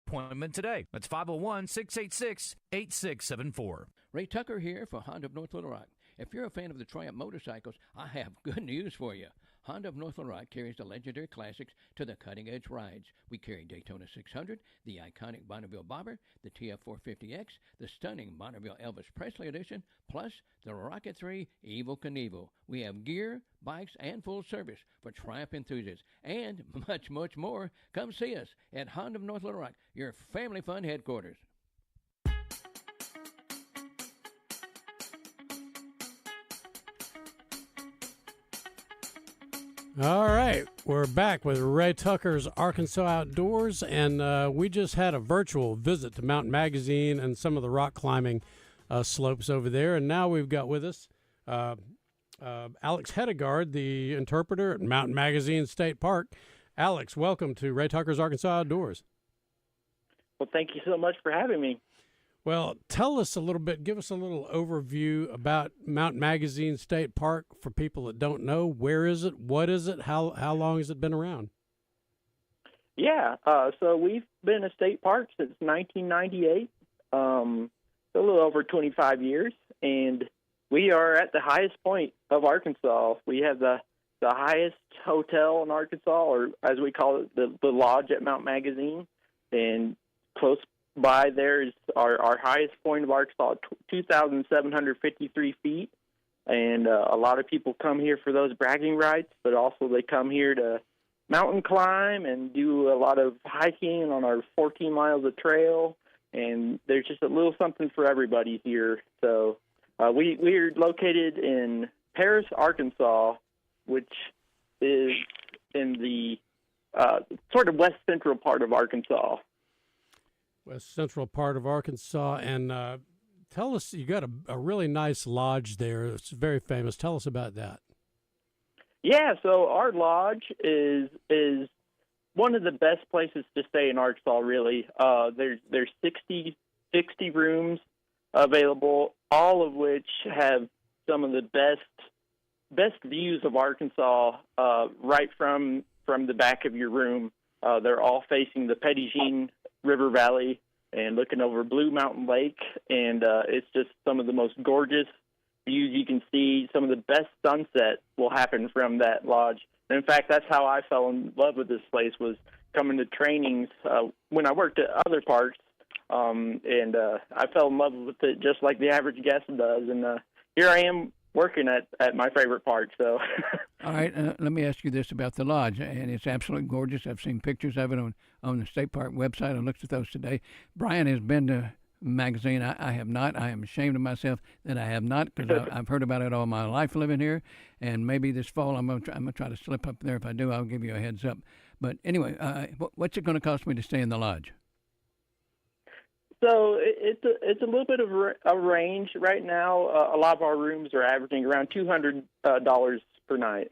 appointment today. That's 501-686-8674. Ray Tucker here for Honda of North Little Rock. If you're a fan of the Triumph motorcycles, I have good news for you. Honda of North Little Rock carries the legendary classics to the cutting-edge rides. We carry Daytona 600, the iconic Bonneville Bobber, the TF450X, the stunning Bonneville Elvis Presley Edition, plus the Rocket 3 Evel Knievel. We have gear, bikes, and full service for Triumph enthusiasts, and much, much more. Come see us at Honda of North Little Rock, your family fun headquarters. All right, we're back with Ray Tucker's Arkansas Outdoors, and we just had a virtual visit to Mountain Magazine and some of the rock climbing slopes over there, and now we've got with us Alex Hedegaard, the interpreter at Mountain Magazine State Park. Alex, welcome to Ray Tucker's Arkansas Outdoors. Well, thank you so much for having me. Well, tell us a little bit, give us a little overview about Mountain Magazine State Park for people that don't know. Where is it? What is it? How long has it been around? Yeah, so we've been a state park since 1998, a little over 25 years, and we are at the highest point of Arkansas. We have the highest hotel in Arkansas, or as we call it, the lodge at Mountain Magazine, and close by there is our highest point of Arkansas, 2,753 feet. And a lot of people come here for those bragging rights, but also they come here to mountain climb and do a lot of hiking on our 14 miles of trail. And there's just a little something for everybody here. So we're located in Paris, Arkansas, which is in the sort of west central part of Arkansas. West central part of Arkansas, and tell us, you got a really nice lodge there. It's very famous. Tell us about that. Yeah, so our lodge is one of the best places to stay in Arkansas, really. There's 60 rooms available, all of which have some of the best views of Arkansas right from the back of your room. They're all facing the Petit Jean River Valley and looking over Blue Mountain Lake, and it's just some of the most gorgeous views you can see. Some of the best sunset will happen from that lodge. And in fact, that's how I fell in love with this place, was coming to trainings when I worked at other parks, and I fell in love with it just like the average guest does. And here I am working at my favorite park. So, all right, let me ask you this about the lodge, and it's absolutely gorgeous. I've seen pictures of it on the State Park website. I looked at those today. Brian has been to magazine. I have not. I am ashamed of myself that I have not, because I've heard about it all my life living here, and maybe this fall I'm gonna try to slip up there. If I do, I'll give you a heads up. But anyway, what's it going to cost me to stay in the lodge? So it's a little bit of a range right now. A lot of our rooms are averaging around $200 per night.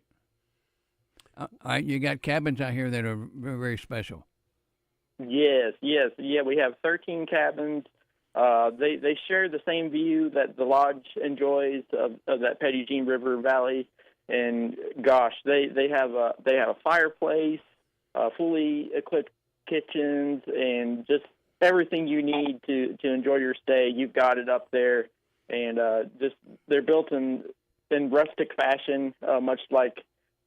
All right, you got cabins out here that are very, very special. Yes. Yeah, we have 13 cabins. They share the same view that the lodge enjoys of that Petit Jean River Valley. And gosh, they have a fireplace, fully equipped kitchens, and just everything you need to enjoy your stay. You've got it up there, and just they're built in rustic fashion, much like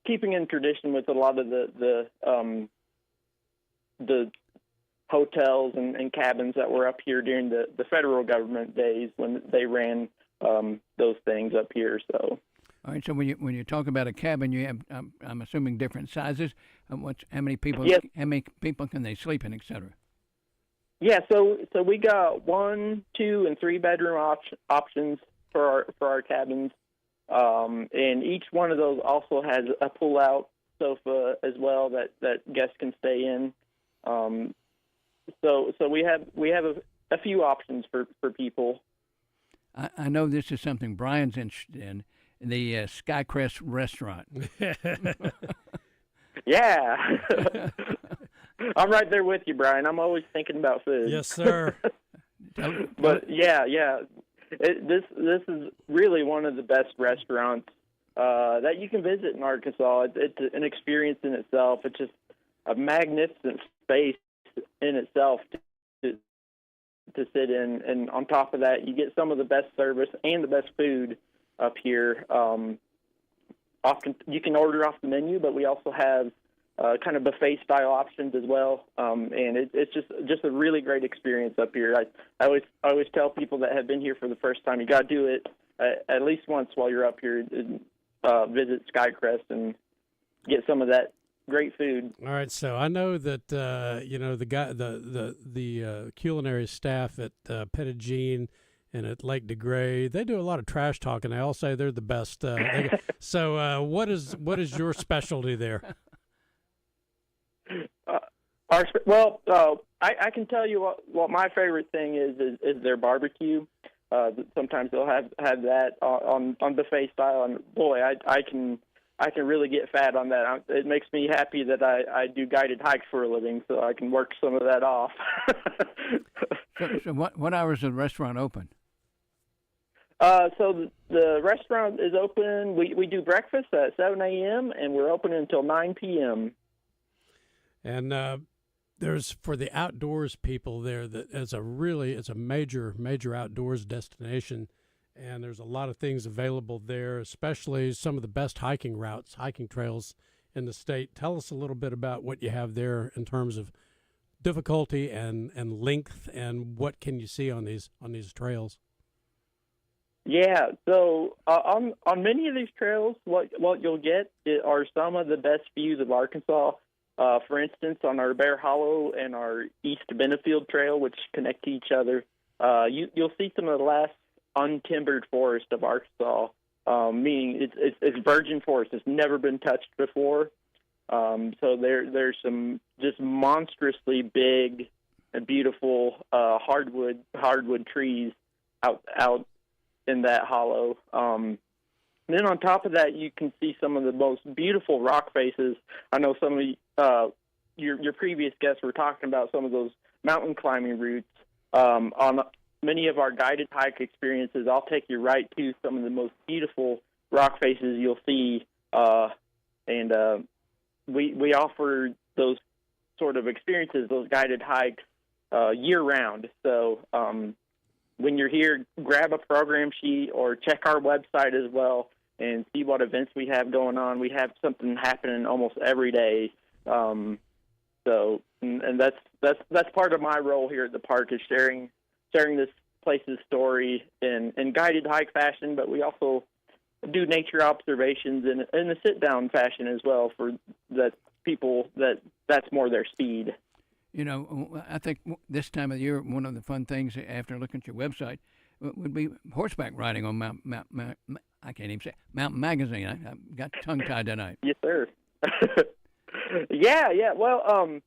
keeping in tradition with a lot of the hotels and cabins that were up here during the federal government days when they ran those things up here. So. All right. So when you talk about a cabin, you have I'm assuming different sizes. How many people? Yes. How many people can they sleep in, et cetera? Yeah. So we got 1, 2, and 3 bedroom options for our cabins, and each one of those also has a pull out sofa as well that guests can stay in. So we have a few options for people. I know this is something Brian's interested in. The Skycrest restaurant. Yeah. I'm right there with you, Brian. I'm always thinking about food. Yes, sir. But yeah. This is really one of the best restaurants that you can visit in Arkansas. It's an experience in itself. It's just a magnificent space in itself to sit in. And on top of that, you get some of the best service and the best food up here. Often you can order off the menu, but we also have kind of buffet style options as well. And it's just a really great experience up here. I always tell people that have been here for the first time, you got to do it at least once while you're up here. Visit Skycrest and get some of that great food. All right, so I know that the culinary staff at Pettigene and at Lake DeGray, they do a lot of trash talking. They all say they're the best. So what is your specialty there? I can tell you what my favorite thing is their barbecue. Sometimes they'll have that on buffet style, and boy, I can really get fat on that. It makes me happy that I do guided hikes for a living, so I can work some of that off. So what hours is the restaurant open? So the restaurant is open. We do breakfast at 7 a.m. and we're open until 9 p.m. And there's, for the outdoors people there, that it's a major outdoors destination, and there's a lot of things available there, especially some of the best hiking trails in the state. Tell us a little bit about what you have there in terms of difficulty and length, and what can you see on these trails? Yeah, so on many of these trails, what you'll get are some of the best views of Arkansas. For instance, on our Bear Hollow and our East Benefield Trail, which connect to each other, you'll see some of the last untimbered forest of Arkansas, meaning it's virgin forest. It's never been touched before. So there's some just monstrously big and beautiful hardwood trees out in that hollow. And then on top of that, you can see some of the most beautiful rock faces. I know some of your previous guests were talking about some of those mountain climbing routes. On many of our guided hike experiences, I'll take you right to some of the most beautiful rock faces you'll see. And we offer those sort of experiences, those guided hikes, year-round. So when you're here, grab a program sheet or check our website as well and see what events we have going on. We have something happening almost every day. So that's part of my role here at the park, is sharing this place's story in guided hike fashion, but we also do nature observations in a sit-down fashion as well for that people that's more their speed. You know, I think this time of the year, one of the fun things after looking at your website would be horseback riding on I can't even say Mountain Magazine. I got tongue-tied tonight. Yes, sir. Yeah. Well,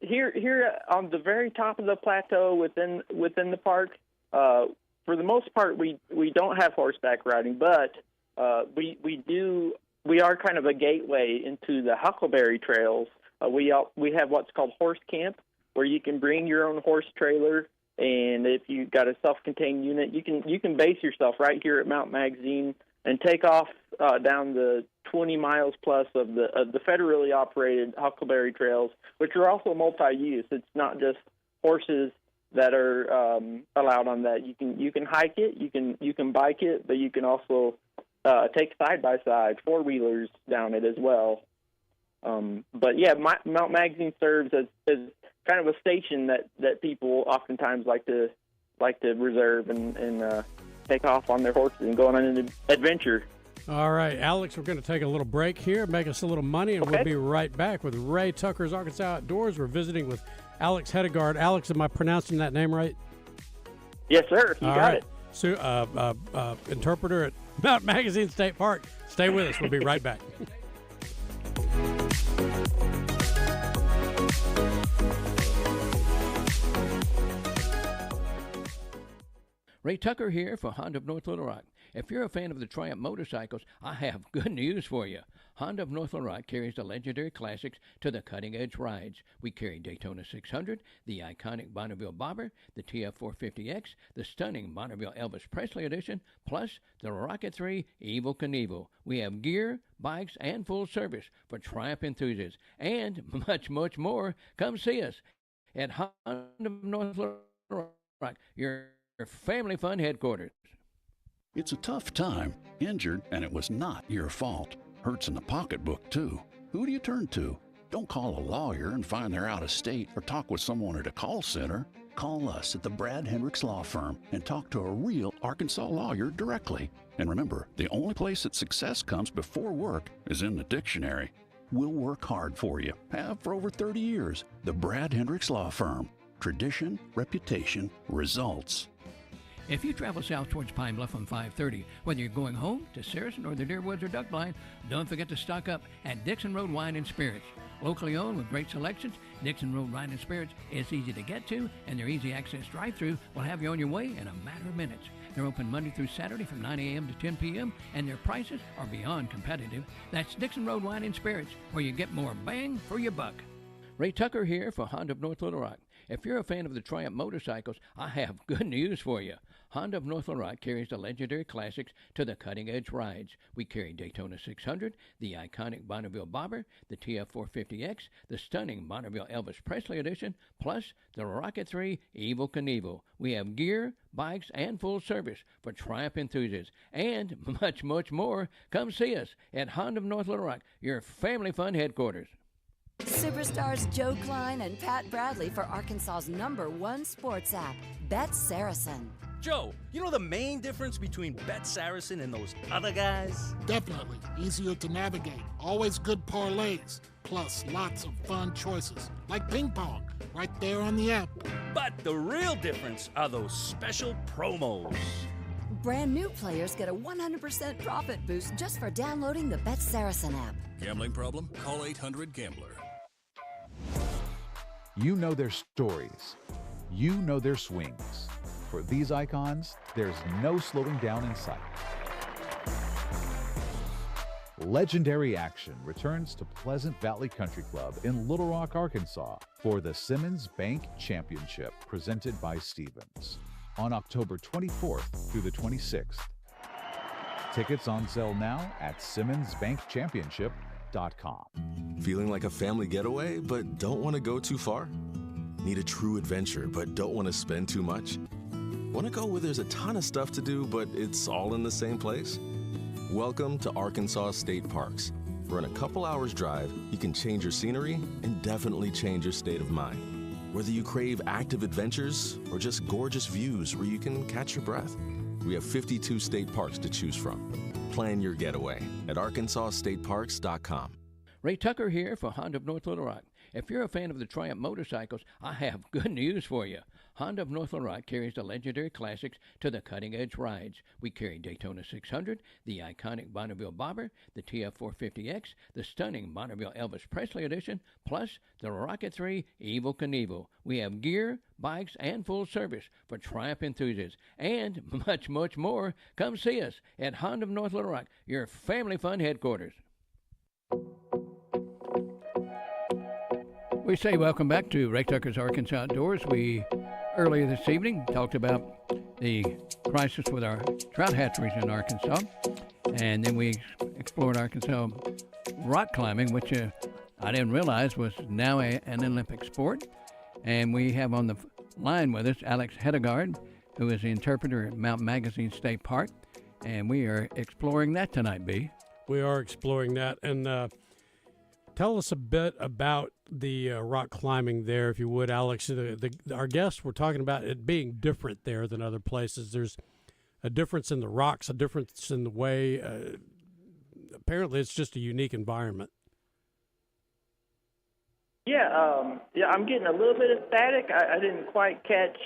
here on the very top of the plateau within the park, for the most part, we don't have horseback riding, but we are kind of a gateway into the Huckleberry Trails. We have what's called Horse Camp, where you can bring your own horse trailer, and if you've got a self-contained unit, you can base yourself right here at Mount Magazine and take off down the 20 miles plus of the federally operated Huckleberry Trails, which are also multi-use. It's not just horses that are allowed on that. You can hike it, you can bike it, but you can also take side-by-side four-wheelers down it as well. But yeah, Mount Magazine serves as kind of a station that people oftentimes like to reserve and take off on their horses and go on an adventure. All right, Alex, we're going to take a little break here, make us a little money, and we'll be right back with Ray Tucker's Arkansas Outdoors. We're visiting with Alex Hedegaard. Alex, am I pronouncing that name right? Yes, sir. You got it. So, interpreter at Mountain Magazine State Park. Stay with us. We'll be right back. Ray Tucker here for Honda of North Little Rock. If you're a fan of the Triumph motorcycles, I have good news for you. Honda of North Little Rock carries the legendary classics to the cutting-edge rides. We carry Daytona 600, the iconic Bonneville Bobber, the TF450X, the stunning Bonneville Elvis Presley Edition, plus the Rocket 3 Evel Knievel. We have gear, bikes, and full service for Triumph enthusiasts, and much, much more. Come see us at Honda of North Little Rock, your family fun headquarters. It's a tough time. Injured, and it was not your fault. Hurts in the pocketbook, too. Who do you turn to? Don't call a lawyer and find they're out of state or talk with someone at a call center. Call us at the Brad Hendricks Law Firm and talk to a real Arkansas lawyer directly. And remember, the only place that success comes before work is in the dictionary. We'll work hard for you. Have for over 30 years. The Brad Hendricks Law Firm. Tradition, reputation, results. If you travel south towards Pine Bluff on 530, whether you're going home to Saracen or the Deer Woods or Duck Blind, don't forget to stock up at Dixon Road Wine and Spirits. Locally owned with great selections, Dixon Road Wine and Spirits is easy to get to, and their easy access drive-thru will have you on your way in a matter of minutes. They're open Monday through Saturday from 9 a.m. to 10 p.m., and their prices are beyond competitive. That's Dixon Road Wine and Spirits, where you get more bang for your buck. Ray Tucker here for Honda of North Little Rock. If you're a fan of the Triumph motorcycles, I have good news for you. Honda of North Little Rock carries the legendary classics to the cutting-edge rides. We carry Daytona 600, the iconic Bonneville Bobber, the TF450X, the stunning Bonneville Elvis Presley Edition, plus the Rocket 3 Evel Knievel. We have gear, bikes, and full service for Triumph enthusiasts, and much, much more. Come see us at Honda of North Little Rock, your family fun headquarters. Superstars Joe Klein and Pat Bradley for Arkansas's #1 sports app, Bet Saracen. Joe, you know the main difference between Bet Saracen and those other guys? Definitely. Easier to navigate. Always good parlays. Plus, lots of fun choices. Like ping pong, right there on the app. But the real difference are those special promos. Brand new players get a 100% profit boost just for downloading the Bet Saracen app. Gambling problem? Call 800-GAMBLER. You know their stories. You know their swings. For these icons, there's no slowing down in sight. Legendary action returns to Pleasant Valley Country Club in Little Rock, Arkansas for the Simmons Bank Championship presented by Stephens on October 24th through the 26th. Tickets on sale now at SimmonsBankChampionship.com. Feeling like a family getaway but don't want to go too far? Need a true adventure but don't want to spend too much? Want to go where there's a ton of stuff to do but it's all in the same place? Welcome to Arkansas State Parks, where in a couple hours drive, you can change your scenery and definitely change your state of mind. Whether you crave active adventures or just gorgeous views where you can catch your breath, we have 52 state parks to choose from. Plan your getaway at ArkansasStateParks.com. Ray Tucker here for Honda of North Little Rock. If you're a fan of the Triumph motorcycles, I have good news for you. Honda of North Little Rock carries the legendary classics to the cutting-edge rides. We carry Daytona 600, the iconic Bonneville Bobber, the TF450X, the stunning Bonneville Elvis Presley Edition, plus the Rocket 3 Evel Knievel. We have gear, bikes, and full service for Triumph enthusiasts, and much, much more. Come see us at Honda of North Little Rock, your family fun headquarters. We say welcome back to Ray Tucker's Arkansas Outdoors. We, earlier this evening, talked about the crisis with our trout hatcheries in Arkansas. And then we explored Arkansas rock climbing, which I didn't realize was now an Olympic sport. And we have on the line with us Alex Hedegaard, who is the interpreter at Mountain Magazine State Park. And we are exploring that tonight, B. We are exploring that. And Tell us a bit about the rock climbing there, if you would, Alex. Our guests were talking about it being different there than other places. There's a difference in the rocks, a difference in the way. Apparently, it's just a unique environment. Yeah, I'm getting a little bit of static. I didn't quite catch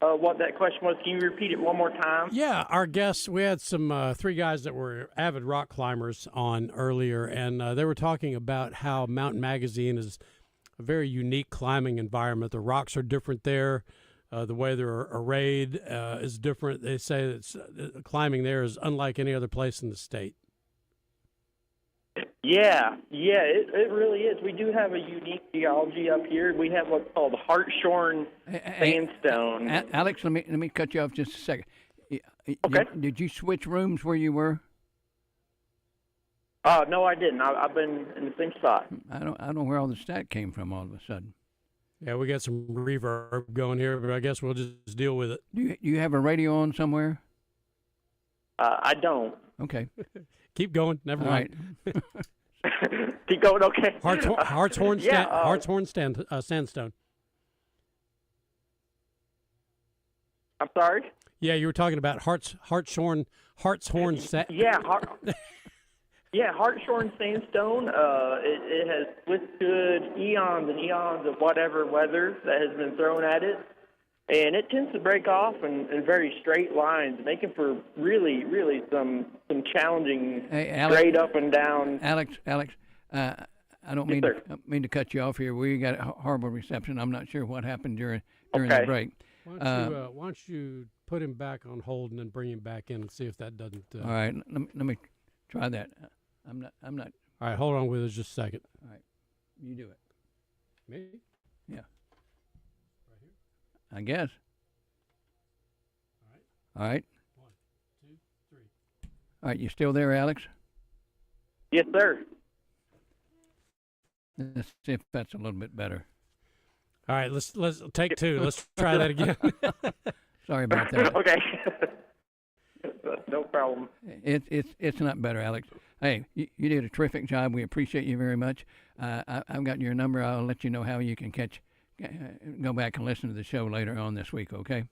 what that question was. Can you repeat it one more time? Yeah, our guests, we had some 3 guys that were avid rock climbers on earlier, and they were talking about how Mountain Magazine is a very unique climbing environment. The rocks are different there. The way they're arrayed is different. They say that climbing there is unlike any other place in the state. Yeah, it really is. We do have a unique geology up here. We have what's called hartshorn sandstone. Alex, let me cut you off just a second. Okay. Did you switch rooms where you were? No, I didn't. I've been in the same spot. I don't know where all the stat came from all of a sudden. Yeah, we got some reverb going here, but I guess we'll just deal with it. Do you have a radio on somewhere? I don't. Okay. Keep going. Never mind. Right. Keep going. Okay. Hartshorn sandstone. I'm sorry. Yeah, you were talking about hartshorn Yeah, hartshorn sandstone. It has withstood eons and eons of whatever weather that has been thrown at it, and it tends to break off in very straight lines, making for really, really some challenging straight up and down. Alex, I don't mean to cut you off here. We got a horrible reception. I'm not sure what happened during the break. Why don't you put him back on hold and then bring him back in and see if that doesn't. All right, let me try that. I'm not. All right, hold on with us just a second. All right, you do it. Me? Yeah. Right here? I guess. All right. 1, 2, 3. All right, you still there, Alex? Yes, sir. Let's see if that's a little bit better. All right, let's take 2. Let's try that again. Sorry about that. Okay. No problem. It's not better, Alex. Hey, you did a terrific job. We appreciate you very much. I've got your number. I'll let you know how you can go back and listen to the show later on this week, okay?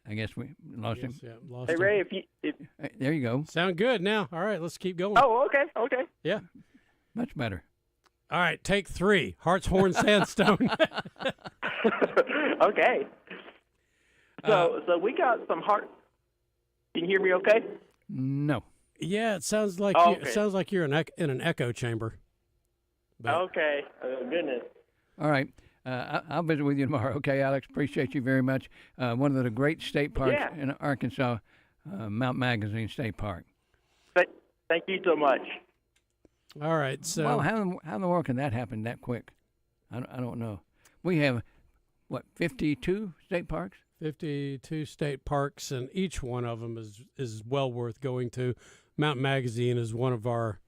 I guess we lost him. Yeah, lost Hey, him. Ray, There you go. Sound good now. All right, let's keep going. Oh, okay. Yeah. Much better. All right, take 3. Hartshorn sandstone. Okay. So we got some Can you hear me okay? No. Yeah, it sounds like okay. it sounds like you're in an echo chamber. But Okay. Goodness. All right. I'll visit with you tomorrow, okay, Alex? Appreciate you very much. One of the great state parks in Arkansas, Mount Magazine State Park. Thank you so much. All right. So well, how in the world can that happen that quick? I don't know. We have, 52 state parks? 52 state parks, and each one of them is well worth going to. Mountain Magazine is one of our,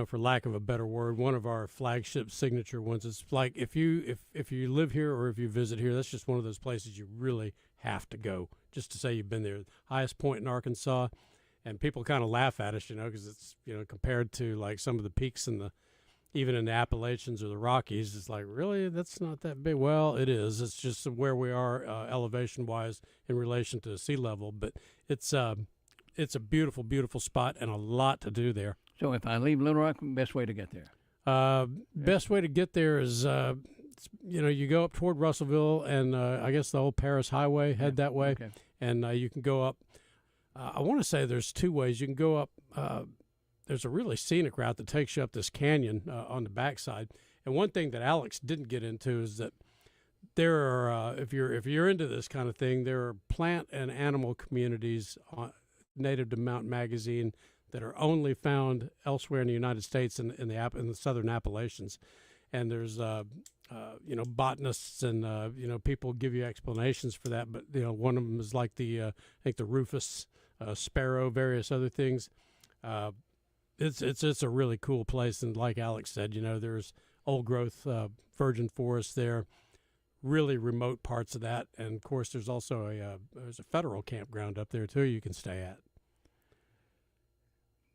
for lack of a better word, one of our flagship signature ones. It's like if you live here or if you visit here, that's just one of those places you really have to go just to say you've been there. Highest point in Arkansas, and people kind of laugh at us, because it's compared to like some of the peaks even in the Appalachians or the Rockies, it's like, really, that's not that big. Well, it is. It's just where we are elevation-wise in relation to sea level. But it's a beautiful, beautiful spot and a lot to do there. So if I leave Little Rock, best way to get there? Best way to get there is, you go up toward Russellville and I guess the old Paris Highway, head that way. Okay. And you can go up. I want to say there's 2 ways. You can go up. There's a really scenic route that takes you up this canyon on the backside. And one thing that Alex didn't get into is that there are, if you're into this kind of thing, there are plant and animal communities native to Mountain Magazine that are only found elsewhere in the United States in the southern Appalachians. And there's botanists and people give you explanations for that. But one of them is like I think the rufous sparrow, various other things. It's a really cool place, and like Alex said, there's old growth virgin forest there, really remote parts of that, and of course there's also there's a federal campground up there too you can stay at.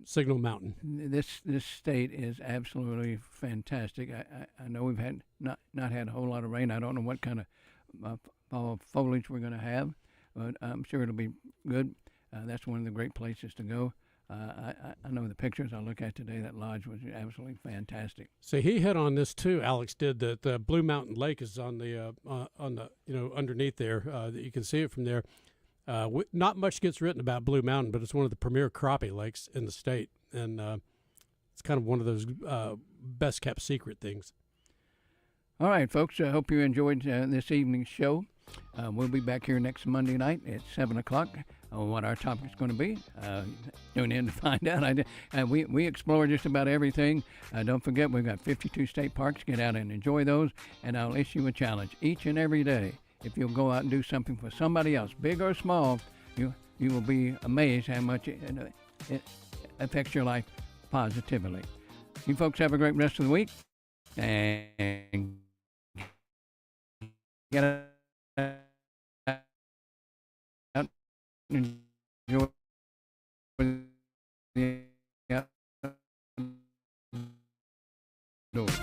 Signal Mountain. This state is absolutely fantastic. I know we've had not had a whole lot of rain. I don't know what kind of foliage we're going to have, but I'm sure it'll be good. That's one of the great places to go. I know the pictures I look at today. That lodge was absolutely fantastic. So he hit on this too. Alex did that. The Blue Mountain Lake is on the underneath there. That you can see it from there. Not much gets written about Blue Mountain, but it's one of the premier crappie lakes in the state, and it's kind of one of those best kept secret things. All right, folks. I hope you enjoyed this evening's show. We'll be back here next Monday night at 7 o'clock on what our topic is going to be. Tune in to find out. We explore just about everything. Don't forget, we've got 52 state parks. Get out and enjoy those. And I'll issue a challenge each and every day. If you'll go out and do something for somebody else, big or small, you will be amazed how much it affects your life positively. You folks have a great rest of the week. And get out and enjoy the outdoors.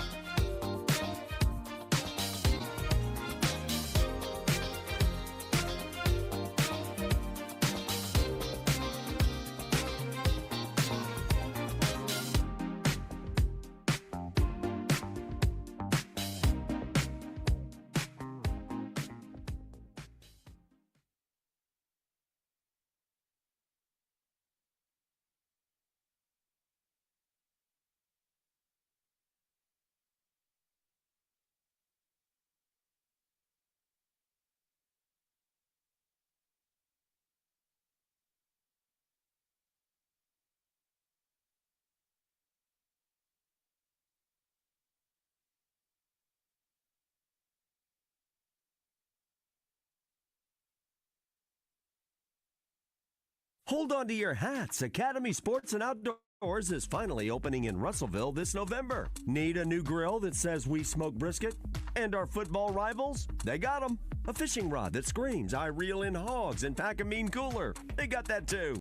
Hold on to your hats. Academy Sports and Outdoors is finally opening in Russellville this November. Need a new grill that says we smoke brisket? And our football rivals? They got them. A fishing rod that screams, I reel in hogs and pack a mean cooler. They got that too.